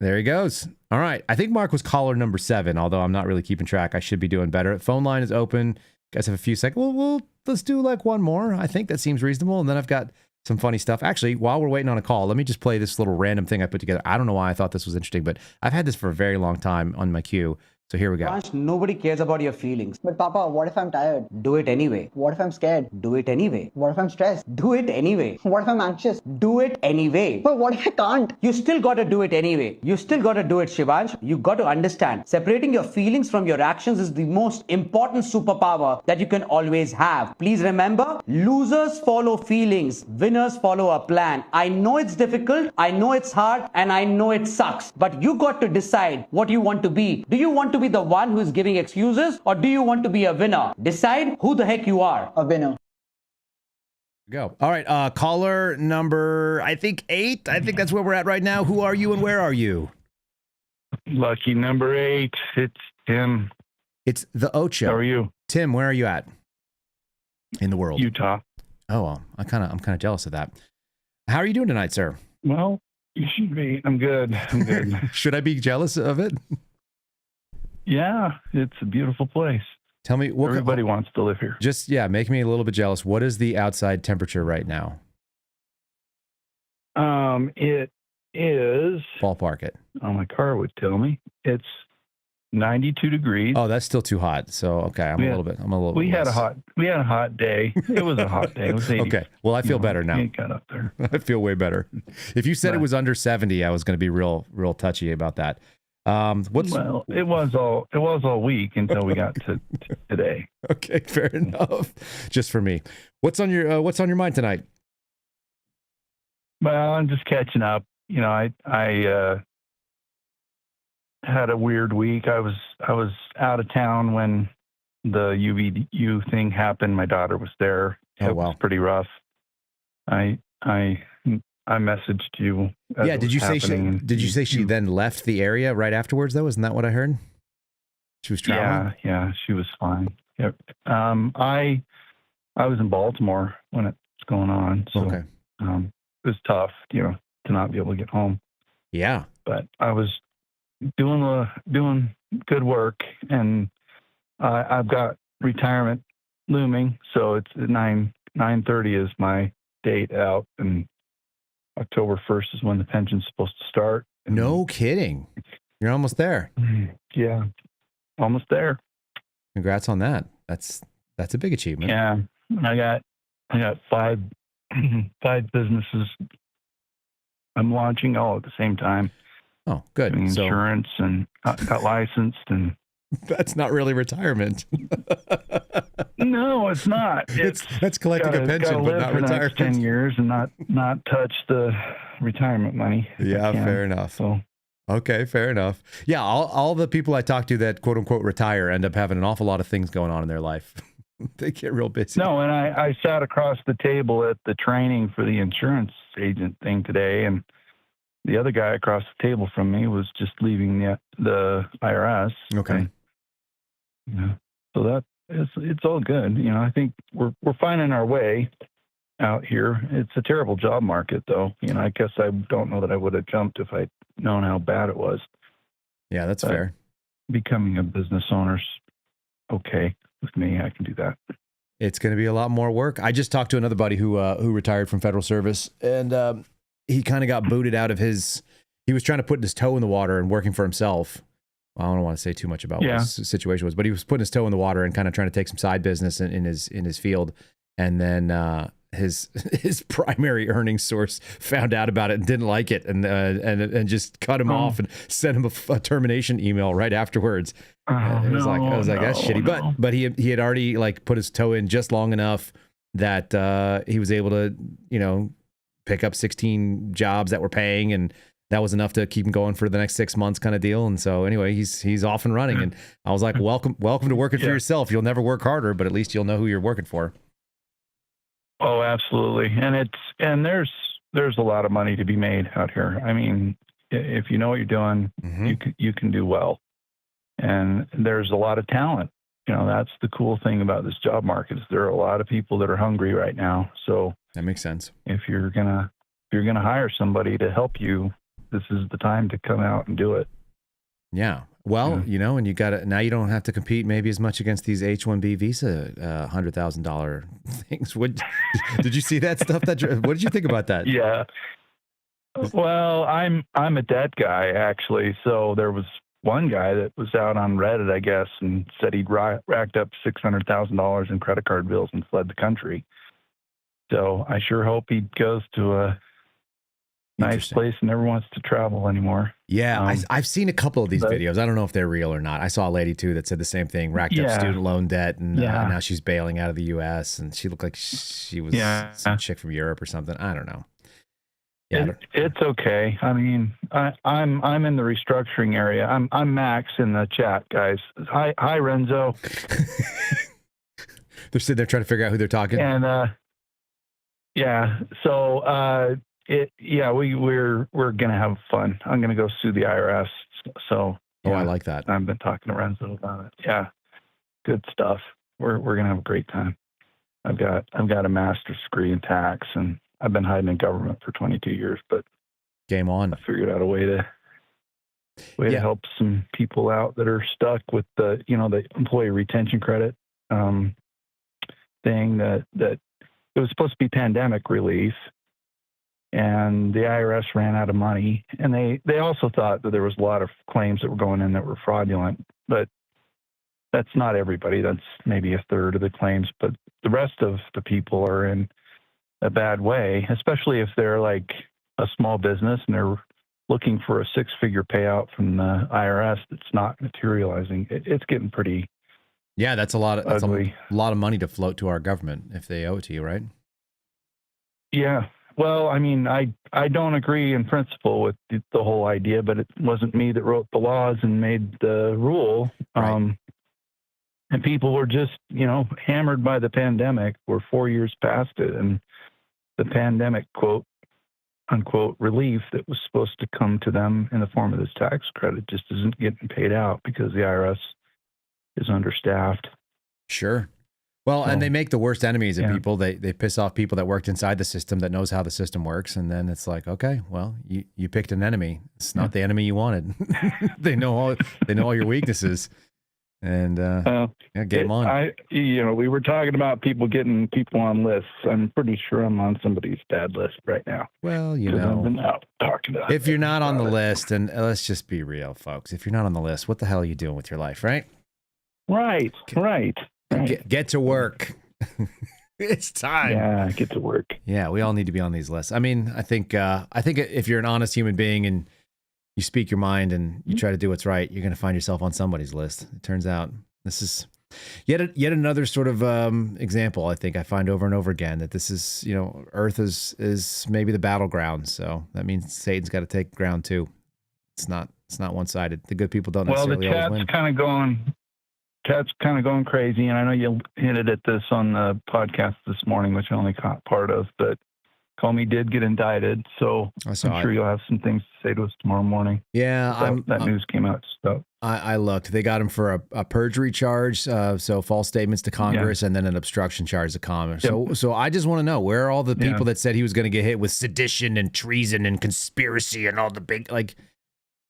There he goes. All right. I think Mark was caller number 7, although I'm not really keeping track. I should be doing better. Phone line is open. You guys have a few seconds. Well, let's do like one more. I think that seems reasonable. And then I've got some funny stuff. Actually, while we're waiting on a call, let me just play this little random thing I put together. I don't know why I thought this was interesting, but I've had this for a very long time on my queue. So here we go. Nobody cares about your feelings. But Papa, what if I'm tired? Do it anyway. What if I'm scared? Do it anyway. What if I'm stressed? Do it anyway. What if I'm anxious? Do it anyway. But what if I can't? You still gotta do it anyway. You still gotta do it, Shivansh. You got to understand. Separating your feelings from your actions is the most important superpower that you can always have. Please remember, losers follow feelings. Winners follow a plan. I know it's difficult. I know it's hard. And I know it sucks. But you got to decide what you want to be. Do you want to be the one who is giving excuses, or do you want to be a winner? Decide who the heck you are. A winner. Go. All right. Caller number, I think 8. I think that's where we're at right now. Who are you and where are you? Lucky number 8. It's Tim. It's the Ocho. How are you? Tim, where are you at in the world? Utah. Oh, well, I'm kind of jealous of that. How are you doing tonight, sir? Well, you should be. I'm good. Should I be jealous of it? Yeah, it's a beautiful place. Tell me, everybody wants to live here. Just, make me a little bit jealous. What is the outside temperature right now? It is. Ballpark it. Oh, my car would tell me. It's 92 degrees. Oh, that's still too hot. So, okay, I'm a little bit. We had a hot day. It was a hot day. It was 80. Okay. Well, I feel better now. It got up there. I feel way better. If you said it was under 70, I was going to be real touchy about that. Well, it was all week until we got to today. Okay, fair enough. Just for me. What's on your mind tonight? Well, I'm just catching up. I had a weird week. I was out of town when the UVU thing happened. My daughter was there. It was pretty rough. I messaged you. Yeah, did you say she then left the area right afterwards though? Isn't that what I heard? She was traveling? Yeah, she was fine. Yep. I was in Baltimore when it was going on, so Okay. it was tough, to not be able to get home. Yeah. But I was doing good work, and I've got retirement looming, so it's 9/30 is my date out, and October 1st is when the pension's supposed to start. No kidding. You're almost there. Yeah, almost there. Congrats on that. That's a big achievement. Yeah, I got five businesses I'm launching all at the same time. Oh, good. Doing insurance and got licensed, and that's not really retirement. No, it's not. That's collecting a pension, but not for the next retirement. 10 years and not touch the retirement money. Yeah, fair enough. So. Okay, fair enough. Yeah, all the people I talk to that quote unquote retire end up having an awful lot of things going on in their life. They get real busy. No, and I sat across the table at the training for the insurance agent thing today, and the other guy across the table from me was just leaving the IRS. Okay. And, so it's all good. I think we're finding our way out here. It's a terrible job market, though. I guess I don't know that I would have jumped if I'd known how bad it was. Yeah, that's fair. Becoming a business owner's okay with me. I can do that. It's going to be a lot more work. I just talked to another buddy who retired from federal service, and he kind of got booted out of his. He was trying to put his toe in the water and working for himself. I don't want to say too much about what his situation was, but he was putting his toe in the water and kind of trying to take some side business in his field, and then his primary earnings source found out about it and didn't like it, and just cut him off and sent him a termination email right afterwards. I was like, that's shitty. But he had already put his toe in just long enough that he was able to pick up 16 jobs that were paying, and that was enough to keep him going for the next 6 months kind of deal. And so anyway, he's off and running. And I was like, welcome to working for yourself. You'll never work harder, but at least you'll know who you're working for. Oh, absolutely. And there's a lot of money to be made out here. I mean, if you know what you're doing, you can do well. And there's a lot of talent. That's the cool thing about this job market is there are a lot of people that are hungry right now. So that makes sense. If you're gonna hire somebody to help you, this is the time to come out and do it. Yeah. Well, and you got it. Now you don't have to compete maybe as much against these H-1B visa $100,000 things. Did you see that stuff? What did you think about that? Yeah. Well, I'm a debt guy actually. So there was one guy that was out on Reddit, I guess, and said he'd racked up $600,000 in credit card bills and fled the country. So I sure hope he goes to a nice place and never wants to travel anymore. Yeah, I've seen a couple of these videos. I don't know if they're real or not. I saw a lady too that said the same thing, racked up student loan debt, and now she's bailing out of the U.S. and she looked like she was some chick from Europe or something. I don't know. Yeah, it's okay. I mean, I'm in the restructuring area. I'm Max in the chat, guys. Hi Renzo. They're sitting there trying to figure out who they're talking. And so we're gonna have fun. I'm gonna go sue the IRS. So I like that. I've been talking to Renzo about it. Yeah, good stuff. We're gonna have a great time. I've got a master's degree in tax, and I've been hiding in government for 22 years. But game on. I figured out a way to help some people out that are stuck with the employee retention credit thing that it was supposed to be pandemic relief, and the IRS ran out of money, and they also thought that there was a lot of claims that were going in that were fraudulent, but that's not everybody. That's maybe a third of the claims, but the rest of the people are in a bad way, especially if they're like a small business and they're looking for a 6-figure payout from the IRS that's not materializing. It's getting pretty that's a lot of ugly. That's a lot of money to float to our government if they owe it to you, right? Yeah. Well, I mean, I don't agree in principle with the whole idea, but it wasn't me that wrote the laws and made the rule. Right. And people were just, hammered by the pandemic. We're 4 years past it, and the pandemic, quote unquote, relief that was supposed to come to them in the form of this tax credit just isn't getting paid out because the IRS is understaffed. Sure. Well, So, and they make the worst enemies of yeah. people. They piss off people that worked inside the system that knows how the system works. And then it's like, okay, well, you picked an enemy. It's not the enemy you wanted. They know all your weaknesses. And game on. We were talking about getting people on lists. I'm pretty sure I'm on somebody's bad list right now. Well, I've been out talking about if you're not on the list, and let's just be real, folks, if you're not on the list, what the hell are you doing with your life, right? Right. Get to work. It's time. Yeah, get to work. Yeah, we all need to be on these lists. I mean, I think if you're an honest human being and you speak your mind and you try to do what's right, you're going to find yourself on somebody's list. It turns out this is yet another sort of example. I think I find over and over again that this is, Earth is maybe the battleground. So that means Satan's got to take ground too. It's not one-sided. The good people don't necessarily always win. Well, chat's kind of going crazy, and I know you hinted at this on the podcast this morning, which I only caught part of, but Comey did get indicted, so I'm sure you'll have some things to say to us tomorrow morning. Yeah, that news came out. So I looked. They got him for a perjury charge, so false statements to Congress, and then an obstruction charge to Congress. So I just want to know, where are all the people that said he was going to get hit with sedition and treason and conspiracy and all the big,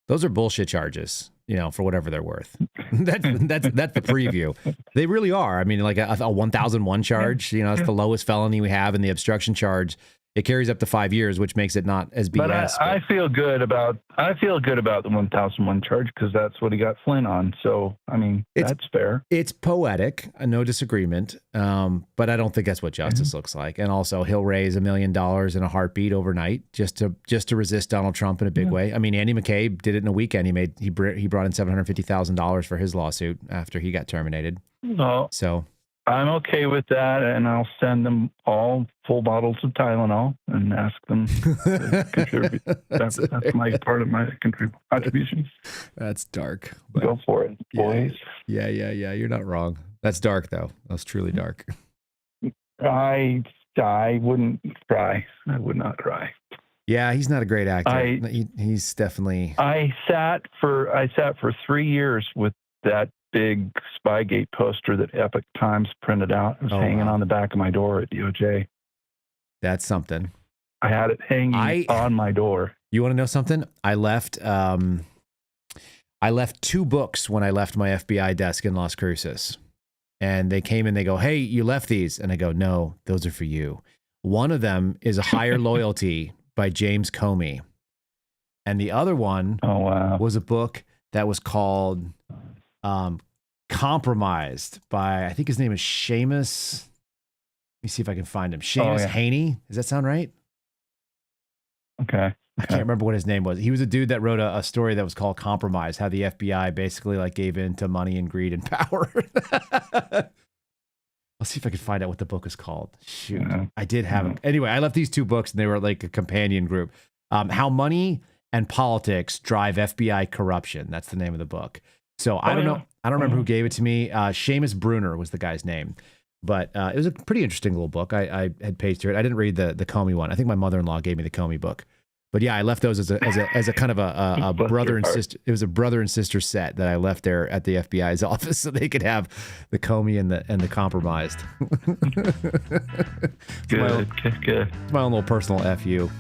those are bullshit charges, for whatever they're worth. That's the preview. They really are. I mean, like a 1001 charge, it's the lowest felony we have, and the obstruction charge, it carries up to 5 years, which makes it not as BS. But I feel good about the 1001 charge because that's what he got Flynn on. So I mean, that's fair. It's poetic, no disagreement. But I don't think that's what justice looks like. And also, he'll raise $1 million in a heartbeat overnight just to resist Donald Trump in a big way. I mean, Andy McCabe did it in a weekend. He brought in $750,000 for his lawsuit after he got terminated. So I'm okay with that, and I'll send them all full bottles of Tylenol and ask them to contribute. That's my part of my contribution. That's dark. Go for it, boys. Yeah. You're not wrong. That's dark, though. That's truly dark. I wouldn't cry. I would not cry. Yeah, he's not a great actor. He's definitely. I sat for 3 years with that big Spygate poster that Epoch Times printed out. It was hanging on the back of my door at DOJ. That's something. I had it hanging on my door. You want to know something? I left 2 books when I left my FBI desk in Las Cruces. And they came and they go, "Hey, you left these." And I go, "No, those are for you." One of them is A Higher Loyalty by James Comey. And the other one was a book that was called Compromised by, I think his name is Seamus. Let me see if I can find him. Seamus Haney. Does that sound right? Okay. I can't remember what his name was. He was a dude that wrote a story that was called Compromise, how the FBI basically gave in to money and greed and power. I'll see if I can find out what the book is called. Shoot. I did have them. Anyway, I left these 2 books and they were like a companion group. How Money and Politics Drive FBI Corruption. That's the name of the book. So I don't know. I don't remember who gave it to me. Seamus Bruner was the guy's name. But it was a pretty interesting little book. I had paged through it. I didn't read the Comey one. I think my mother-in-law gave me the Comey book. But yeah, I left those as a kind of a brother and sister. It was a brother and sister set that I left there at the FBI's office so they could have the Comey and the Compromised. Good. It's my own little personal FU.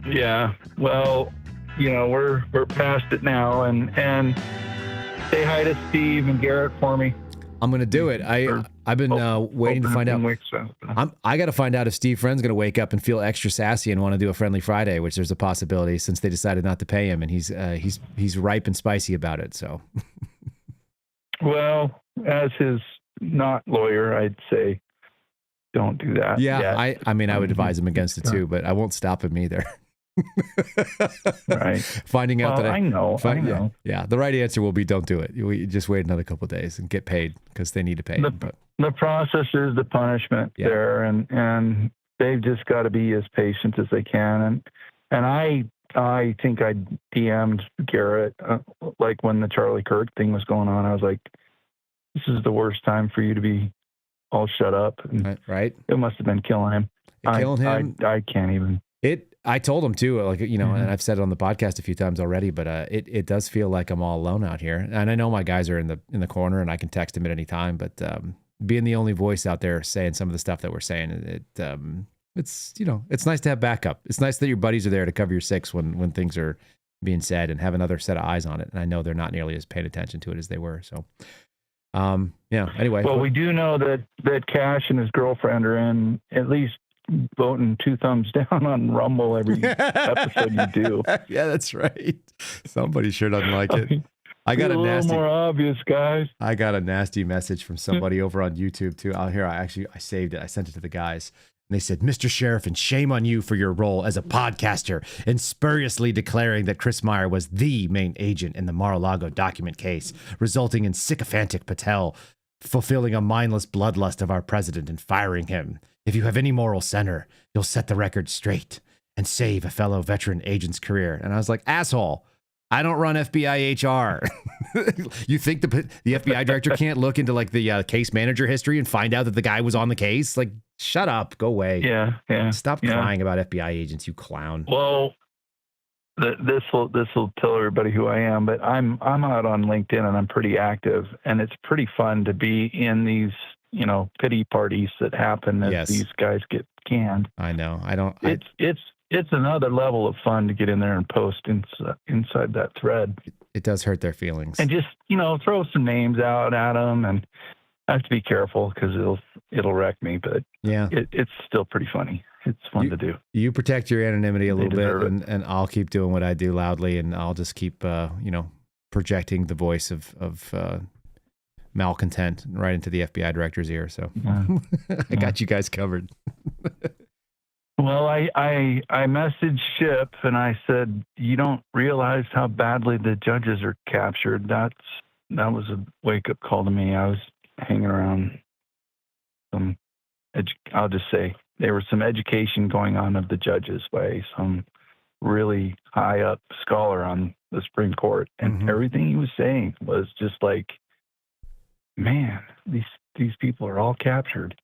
Yeah. Well, we're past it now, and say hi to Steve and Garrett for me. I'm going to do it. I've been waiting to find out. I got to find out if Steve Friend's going to wake up and feel extra sassy and want to do a Friendly Friday, which there's a possibility since they decided not to pay him, and he's ripe and spicy about it. So, well, as his not lawyer, I'd say don't do that. Yeah, yet. I mean, I would advise him against it too, but I won't stop him either. Right. Finding out that I know. Yeah, the right answer will be don't do it. You just wait another couple of days and get paid because they need to pay. The process is the punishment there, and they've just got to be as patient as they can. And I think I DM'd Garrett like when the Charlie Kirk thing was going on. I was like, this is the worst time for you to be all shut up. And right. It must have been killing him. Killing him. I can't even. I told him too, like, and I've said it on the podcast a few times already, but it does feel like I'm all alone out here. And I know my guys are in the corner and I can text them at any time, but being the only voice out there saying some of the stuff that we're saying, it's nice to have backup. It's nice that your buddies are there to cover your six when things are being said and have another set of eyes on it. And I know they're not nearly as paying attention to it as they were. So, anyway. Well, we do know that Cash and his girlfriend are in at least voting 2 thumbs down on Rumble every episode you do. Yeah, that's right. Somebody sure doesn't like it. I got a little more obvious, guys. I got a nasty message from somebody over on YouTube too. I saved it. I sent it to the guys. And they said, Mr. Sheriff, and shame on you for your role as a podcaster in spuriously declaring that Chris Meyer was the main agent in the Mar-a-Lago document case, resulting in sycophantic Patel fulfilling a mindless bloodlust of our president and firing him. If you have any moral center, you'll set the record straight and save a fellow veteran agent's career. And I was like, asshole, I don't run FBI HR. You think the FBI director can't look into like the case manager history and find out that the guy was on the case? Like, shut up, go away. Yeah. Stop crying about FBI agents, you clown. Well, this will tell everybody who I am, but I'm out on LinkedIn and I'm pretty active, and it's pretty fun to be in these pity parties that happen as these guys get canned. I know. It's another level of fun to get in there and post inside that thread. It does hurt their feelings. And just, throw some names out at them, and I have to be careful because it'll wreck me, but it's still pretty funny. It's fun to do. You protect your anonymity a little bit, and I'll keep doing what I do loudly, and I'll just keep, projecting the voice of malcontent right into the FBI director's ear. So I got you guys covered. Well, I messaged Ship and I said, you don't realize how badly the judges are captured. That was a wake-up call to me. I was hanging around I'll just say there was some education going on of the judges by some really high up scholar on the Supreme Court. And everything he was saying was just like, man, these people are all captured.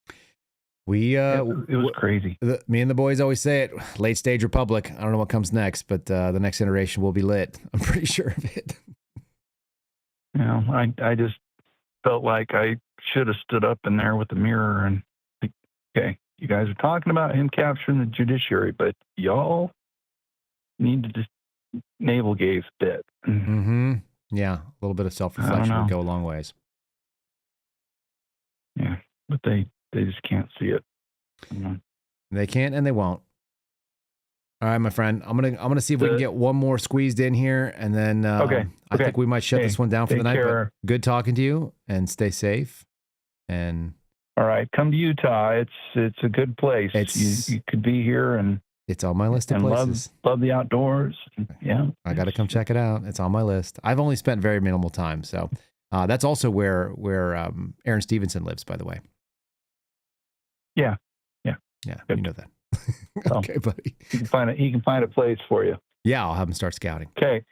It was crazy. Me and the boys always say it, late stage republic. I don't know what comes next, but the next iteration will be lit. I'm pretty sure of it. I just felt like I should have stood up in there with the mirror and like, okay, you guys are talking about him capturing the judiciary, but y'all need to just navel gaze a bit. Yeah, a little bit of self-reflection would go a long ways. Yeah, but they just can't see it. They can't and they won't. All right, my friend. I'm gonna see if we can get one more squeezed in here, and then I think we might shut this one down for the night. But good talking to you, and stay safe. And all right, come to Utah. It's a good place. You could be here, and it's on my list of places. Love the outdoors. Yeah, I got to come check it out. It's on my list. I've only spent very minimal time, so that's also where Aaron Stevenson lives, by the way. Yeah. Good. You know that. Okay, buddy. He can find a place for you. Yeah, I'll have him start scouting. Okay.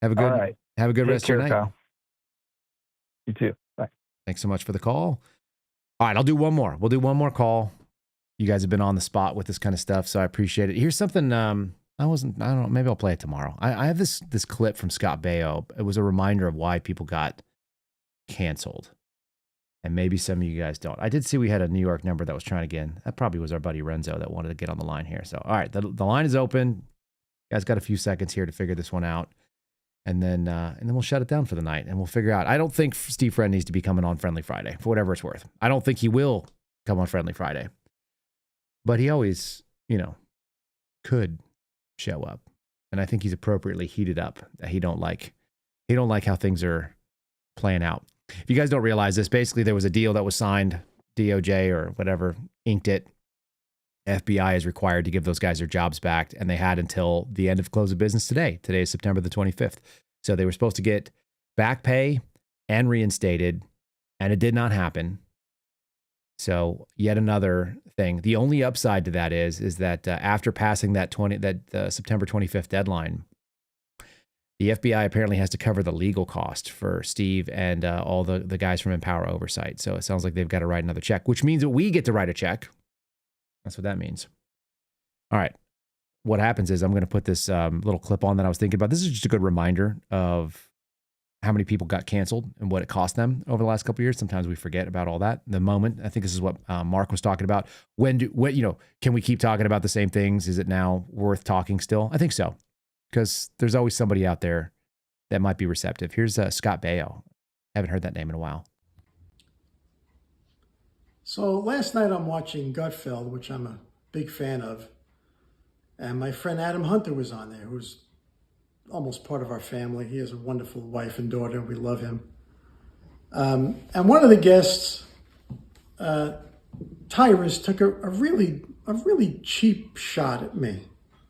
Have a good rest of your night. Pal. You too. Bye. Thanks so much for the call. All right, I'll do one more. We'll do one more call. You guys have been on the spot with this kind of stuff, so I appreciate it. Here's something I don't know, maybe I'll play it tomorrow. I have this clip from Scott Baio. It was a reminder of why people got canceled. And maybe some of you guys don't. I did see we had a New York number that was trying to get in. That probably was our buddy Renzo that wanted to get on the line here. So, all right, the line is open. You guys got a few seconds here to figure this one out. And then we'll shut it down for the night and we'll figure out. I don't think Steve Friend needs to be coming on Friendly Friday for whatever it's worth. I don't think he will come on Friendly Friday. But he always, could show up. And I think he's appropriately heated up that he don't like how things are playing out. If you guys don't realize this, basically there was a deal that was signed, DOJ or whatever, inked it. FBI is required to give those guys their jobs back, and they had until the end of close of business today. Today is September the 25th. So they were supposed to get back pay and reinstated, and it did not happen. So yet another thing. The only upside to that is that after passing that September 25th deadline, the FBI apparently has to cover the legal cost for Steve and all the guys from Empower Oversight. So it sounds like they've got to write another check, which means that we get to write a check. That's what that means. All right. what happens is I'm going to put this little clip on that I was thinking about. This is just a good reminder of how many people got canceled and what it cost them over the last couple of years. Sometimes we forget about all that. The moment, I think this is what Mark was talking about. When can we keep talking about the same things? Is it now worth talking still? I think so, because there's always somebody out there that might be receptive. Here's Scott Baio. Haven't heard that name in a while. So last night I'm watching Gutfeld, which I'm a big fan of. And my friend Adam Hunter was on there, who's almost part of our family. He has a wonderful wife and daughter. We love him. And one of the guests, Tyrus, took a really cheap shot at me.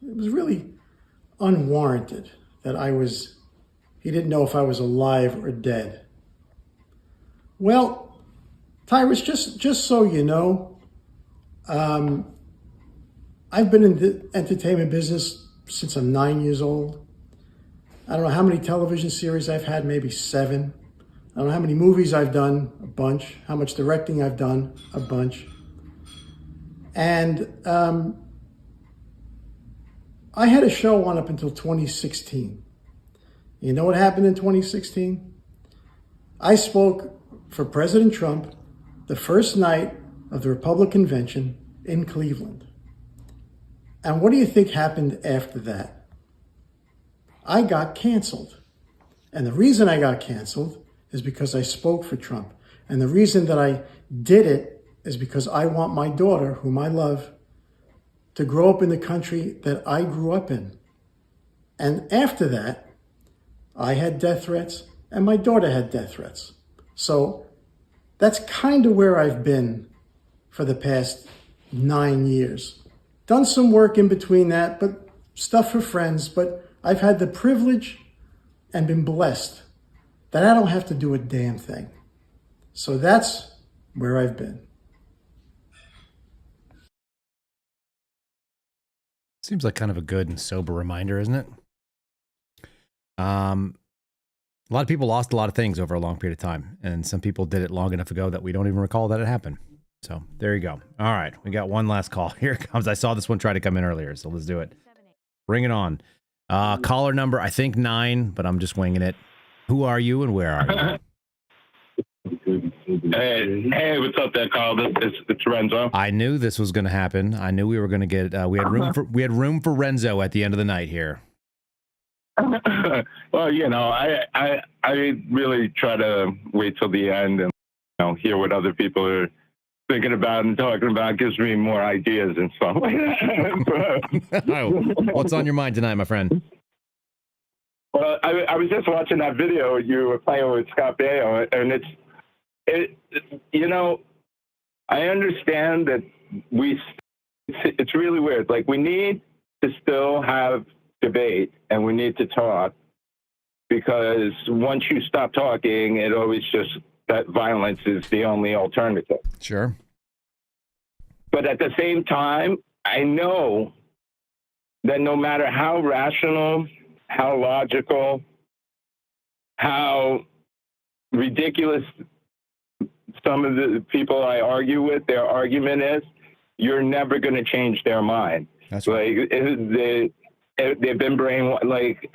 It was really unwarranted that he didn't know if I was alive or dead. Well, Tyrus, just so you know, I've been in the entertainment business since I'm 9 years old. I don't know how many television series I've had, maybe 7. I don't know how many movies I've done, a bunch. How much directing I've done, a bunch. And I had a show on up until 2016. You know what happened in 2016? I spoke for President Trump the first night of the Republican convention in Cleveland. And what do you think happened after that? I got canceled. And the reason I got canceled is because I spoke for Trump. And the reason that I did it is because I want my daughter, whom I love, to grow up in the country that I grew up in. And after that, I had death threats and my daughter had death threats. So that's kind of where I've been for the past 9 years. Done some work in between that, but stuff for friends. But I've had the privilege and been blessed that I don't have to do a damn thing. So that's where I've been. Seems like kind of a good and sober reminder, isn't it? A lot of people lost a lot of things over a long period of time, and some people did it long enough ago that we don't even recall that it happened. So there you go. All right, we got one last call. Here it comes. I saw this one try to come in earlier, so let's do it. Bring it on. Caller number, I think 9, but I'm just winging it. Who are you and where are you? Hey, what's up there, Carl? It's Renzo. I knew this was going to happen. I knew we were going to get. We had room for Renzo at the end of the night here. Well, I really try to wait till the end and hear what other people are thinking about and talking about. Gives me more ideas and stuff like that. What's on your mind tonight, my friend? Well, I was just watching that video you were playing with Scott Baio, and I understand that it's really weird. Like, we need to still have debate and we need to talk, because once you stop talking, it always just, that violence is the only alternative. Sure. But at the same time, I know that no matter how rational, how logical, how ridiculous some of the people I argue with, their argument is, you're never going to change their mind. That's right. Like, they've been brainwashed. Like,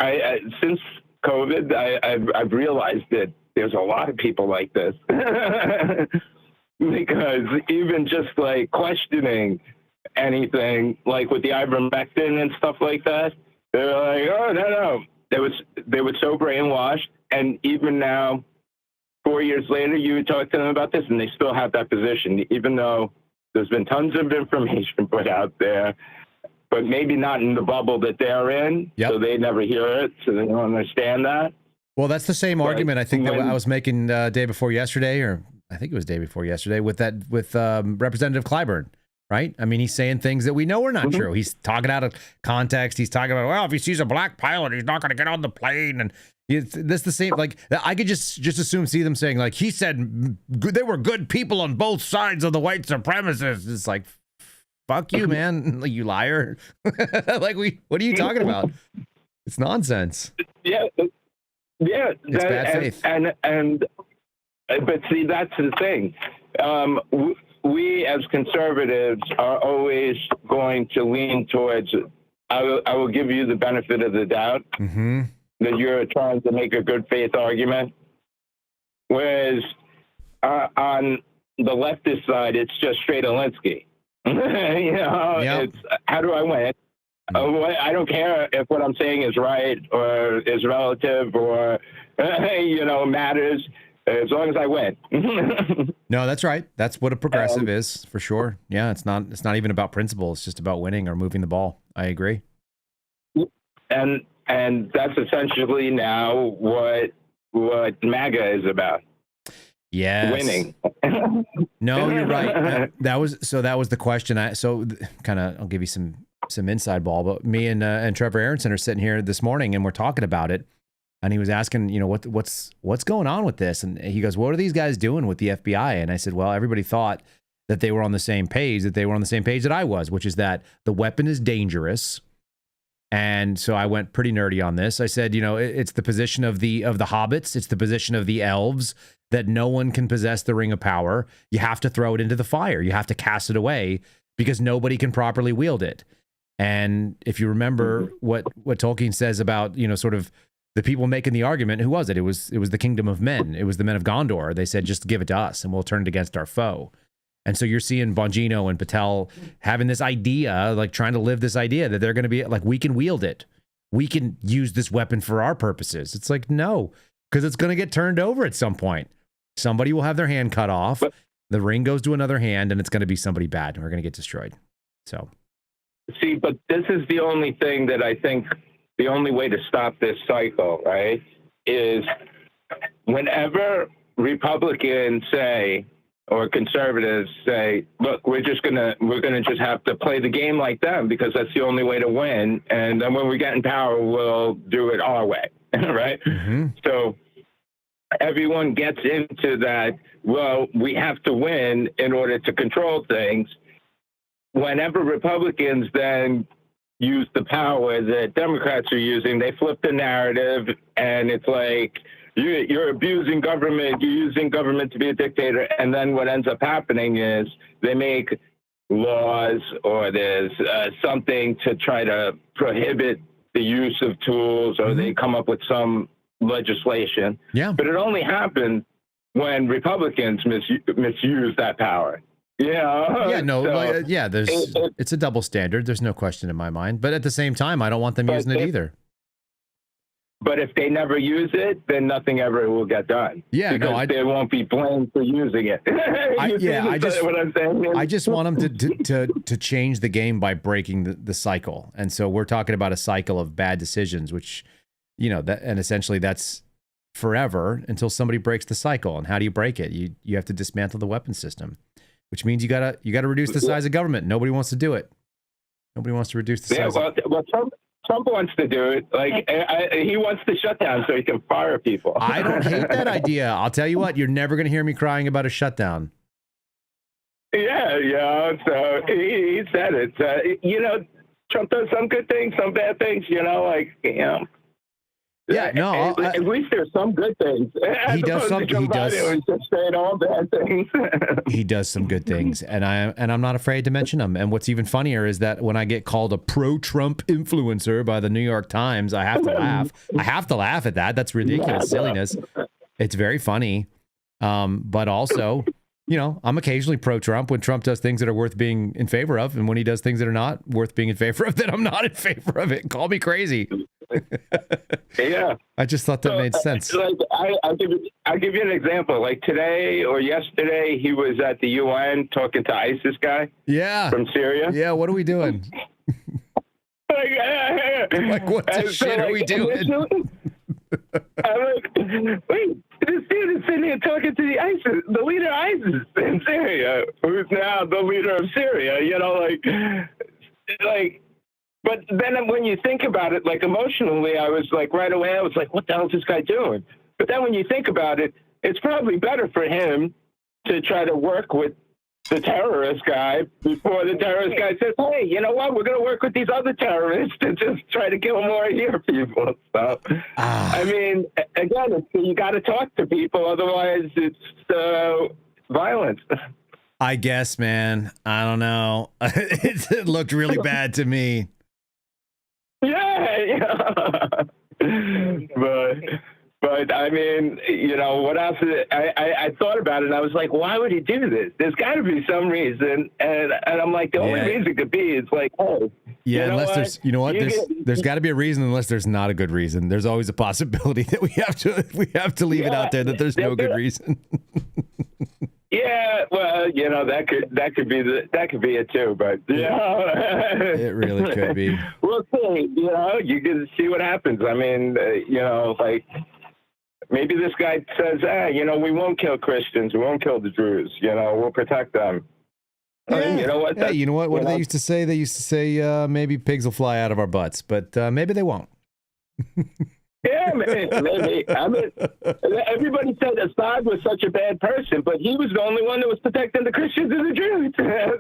since COVID, I've realized that there's a lot of people like this. Because even just like questioning anything, like with the ivermectin and stuff like that, they're like, oh, no. They were so brainwashed. And even now, 4 years later, you would talk to them about this and they still have that position, even though there's been tons of information put out there, but maybe not in the bubble that they're in. Yep. So they never hear it. So they don't understand that. Well, that's the same argument I think that I was making day before yesterday, or I think it was day before yesterday, with Representative Clyburn, right? I mean, he's saying things that we know are not true. He's talking out of context. He's talking about, well, if he sees a black pilot, he's not going to get on the plane. And that's the same. Like, I could just assume, see them saying, like, he said there were good people on both sides of the white supremacists. It's like, fuck you, man. Like, you liar. Like, what are you talking about? It's nonsense. Yeah. It's bad faith. But see, that's the thing. We as conservatives are always going to lean towards I will give you the benefit of the doubt that you're trying to make a good faith argument. Whereas on the leftist side, it's just straight Alinsky. It's how do I win? I don't care if what I'm saying is right or is relative or matters, as long as I win. No, that's right. That's what a progressive is, for sure. Yeah, it's not even about principle. It's just about winning or moving the ball. I agree. And that's essentially now what MAGA is about. Yes. Winning. No, you're right. That was the question. I'll give you some inside ball, but me and Trevor Aronson are sitting here this morning and we're talking about it. And he was asking, what's going on with this? And he goes, what are these guys doing with the FBI? And I said, well, everybody thought that they were on the same page, that I was, which is that the weapon is dangerous. And so I went pretty nerdy on this. I said, it's the position of the hobbits. It's the position of the elves that no one can possess the ring of power. You have to throw it into the fire. You have to cast it away because nobody can properly wield it. And if you remember what Tolkien says about, sort of the people making the argument, who was it? It was the kingdom of men. It was the men of Gondor. They said, just give it to us and we'll turn it against our foe. And so you're seeing Bongino and Patel having this idea, like trying to live this idea that they're going to be like, we can wield it. We can use this weapon for our purposes. It's like, no, because it's going to get turned over at some point. Somebody will have their hand cut off. The ring goes to another hand and it's going to be somebody bad and we're going to get destroyed. So. See, but this is the only thing that I think the only way to stop this cycle, right, is whenever Republicans say, or conservatives say, look, we're gonna just have to play the game like them because that's the only way to win. And then when we get in power, we'll do it our way, right? So everyone gets into that, well, we have to win in order to control things. Whenever Republicans then use the power that Democrats are using, they flip the narrative and it's like, you're abusing government, you're using government to be a dictator. And then what ends up happening is they make laws or there's something to try to prohibit the use of tools or they come up with some legislation. Yeah. But it only happens when Republicans misuse that power. Yeah. Yeah, no, it's a double standard. There's no question in my mind. But at the same time, I don't want them using it either. But if they never use it, then nothing ever will get done. Yeah, because they won't be blamed for using it. I just want them to change the game by breaking the cycle. And so we're talking about a cycle of bad decisions, which, and essentially that's forever until somebody breaks the cycle. And how do you break it? You have to dismantle the weapon system, which means you gotta reduce the size of government. Nobody wants to do it. Nobody wants to reduce the size. Well, Trump wants to do it. Like he wants to shut down so he can fire people. I don't hate that idea. I'll tell you what, you're never going to hear me crying about a shutdown. Yeah. So he said it. Trump does some good things, some bad things. Yeah, no. At least there's some good things. He does some. He does. Just saying all bad things. He does some good things, and I'm not afraid to mention them. And what's even funnier is that when I get called a pro-Trump influencer by the New York Times, I have to laugh. I have to laugh at that. That's ridiculous silliness. It's very funny, but also, I'm occasionally pro-Trump when Trump does things that are worth being in favor of, and when he does things that are not worth being in favor of, then I'm not in favor of it. Call me crazy. Yeah, I just thought that made sense. Like I'll give you an example. Like today or yesterday, he was at the UN talking to ISIS guy. Yeah, from Syria. Yeah, what are we doing? Like what the shit are we doing? I'm like, wait, this dude is sitting here talking to the leader of ISIS in Syria, who's now the leader of Syria. But then when you think about it, like emotionally, I was like, right away, I was like, what the hell is this guy doing? But then when you think about it, it's probably better for him to try to work with the terrorist guy before the terrorist guy says, hey, you know what? We're going to work with these other terrorists to just try to kill more of your people. So, I mean, again, you got to talk to people. Otherwise, it's violence. I guess, man. I don't know. It looked really bad to me. But I mean, you know, what else? I thought about it, and I was like, why would he do this? There's got to be some reason, and I'm like, the only reason could be is like, oh, yeah. Unless there's, you know what? There's got to be a reason. Unless there's not a good reason, there's always a possibility that we have to leave it out there that there's no good reason. Yeah, well, you know, that could be it too, but you know, it really could be. We'll see. You know, you can see what happens. I mean, you know, like maybe this guy says, you know, we won't kill Christians, we won't kill the Jews. You know, we'll protect them. Yeah. You know what? Yeah, you know what? What did they used to say? They used to say maybe pigs will fly out of our butts, but maybe they won't. Yeah, maybe. I mean, everybody said Assad was such a bad person, but he was the only one that was protecting the Christians and the Jews.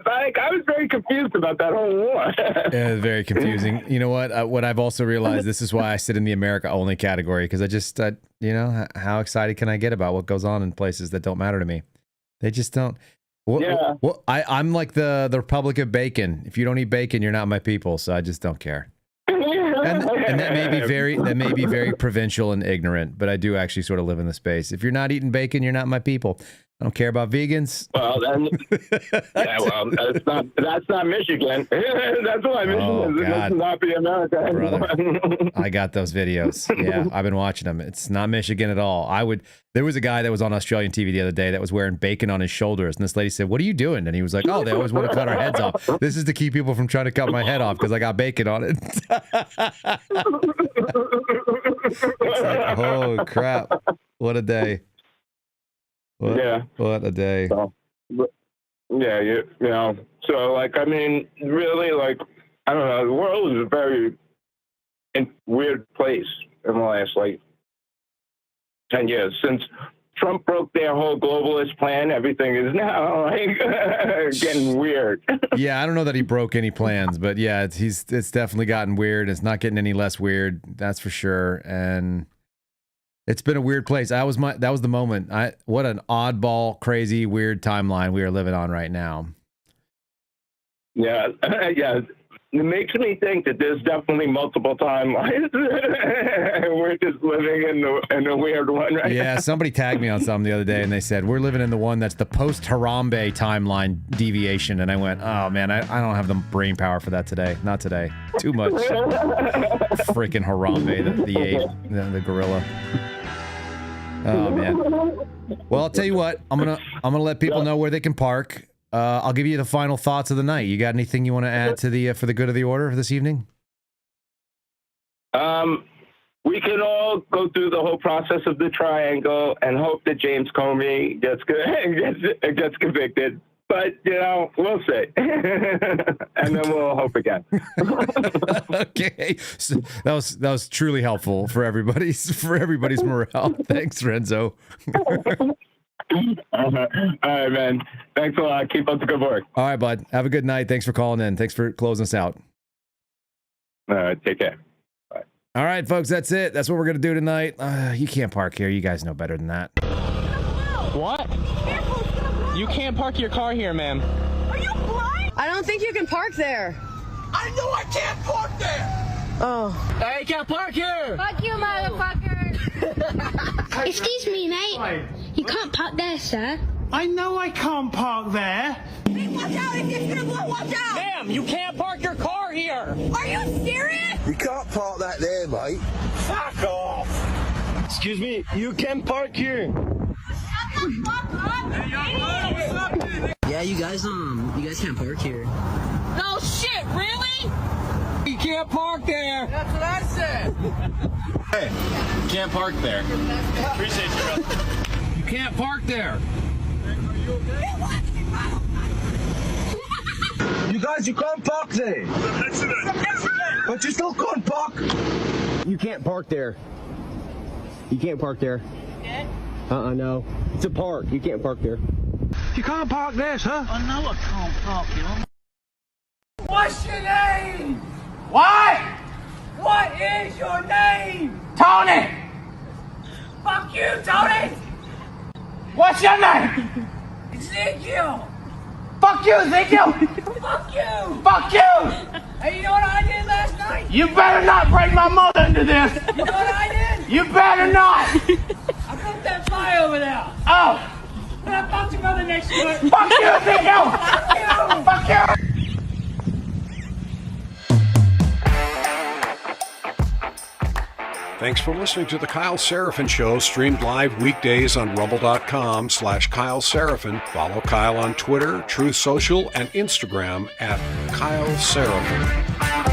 Like, I was very confused about that whole war. Yeah, very confusing. You know what? What I've also realized, this is why I sit in the America only category, because I just, you know, how excited can I get about what goes on in places that don't matter to me? They just don't. Well, I'm like the Republic of Bacon. If you don't eat bacon, you're not my people. So I just don't care. And that may be very provincial and ignorant, but I do actually sort of live in the space. If you're not eating bacon, you're not my people. I don't care about vegans. Well, then, yeah, well, that's not Michigan. That's why Michigan is not be America anymore. I got those videos. Yeah, I've been watching them. It's not Michigan at all. There was a guy that was on Australian TV the other day that was wearing bacon on his shoulders, and this lady said, "What are you doing?" And he was like, "Oh, they always want to cut our heads off. This is to keep people from trying to cut my head off because I got bacon on it." It's like, oh crap! What a day! What a day. So, yeah, you know, so like, I mean, really, like, I don't know, the world is a very weird place in the last, like, 10 years. Since Trump broke their whole globalist plan, everything is now, like, getting weird. Yeah, I don't know that he broke any plans, but yeah, it's definitely gotten weird. It's not getting any less weird, that's for sure. And it's been a weird place. That was the moment. What an oddball, crazy, weird timeline we are living on right now. Yeah, yeah. It makes me think that there's definitely multiple timelines. We're just living in a weird one right now. Yeah, somebody tagged me on something the other day, and they said, we're living in the one that's the post-Harambe timeline deviation. And I went, oh, man, I don't have the brain power for that today. Not today. Too much. Freaking Harambe, the ape, the gorilla. Oh, man. Well, I'll tell you what. I'm gonna let people know where they can park. I'll give you the final thoughts of the night. You got anything you want to add to the for the good of the order this evening? We can all go through the whole process of the triangle and hope that James Comey gets convicted. But, you know, we'll see. And then we'll hope again. Okay. So that was truly helpful for everybody's morale. Thanks, Renzo. All right, man. Thanks a lot. Keep up the good work. All right, bud. Have a good night. Thanks for calling in. Thanks for closing us out. All right. Take care. Bye. All right, folks. That's it. That's what we're going to do tonight. You can't park here. You guys know better than that. What? You can't park your car here, ma'am. Are you blind? I don't think you can park there. I know I can't park there! Oh. Hey, you can't park here! Fuck you, motherfucker! Excuse me, mate. You can't park there, sir. I know I can't park there. Hey, watch out! If you're gonna blow, watch out! Ma'am, you can't park your car here! Are you serious? You can't park that there, mate. Fuck off! Excuse me, you can park here. Yeah, you guys can't park here. No shit, really? You can't park there! That's what I said! Hey, you can't park there. Appreciate you, brother. You can't park there! You guys, you can't park there. But you still can't park. You can't park there. You can't park there. No. It's a park. You can't park there. You can't park there, sir. I know I can't park here. What's your name? What? What is your name? Tony! Fuck you, Tony! What's your name? Ezekiel! Fuck Fuck you, Ezekiel! Fuck you! Fuck you! Hey, you know what I did last night? You better not bring my mother into this! You know what I did? You better not! I broke that fly over there. Oh! And I fucked your mother next to it. Fuck you, Ezekiel! Fuck you! Fuck you! Thanks for listening to The Kyle Seraphin Show, streamed live weekdays on rumble.com/Kyle Seraphin. Follow Kyle on Twitter, Truth Social, and Instagram at Kyle Seraphin.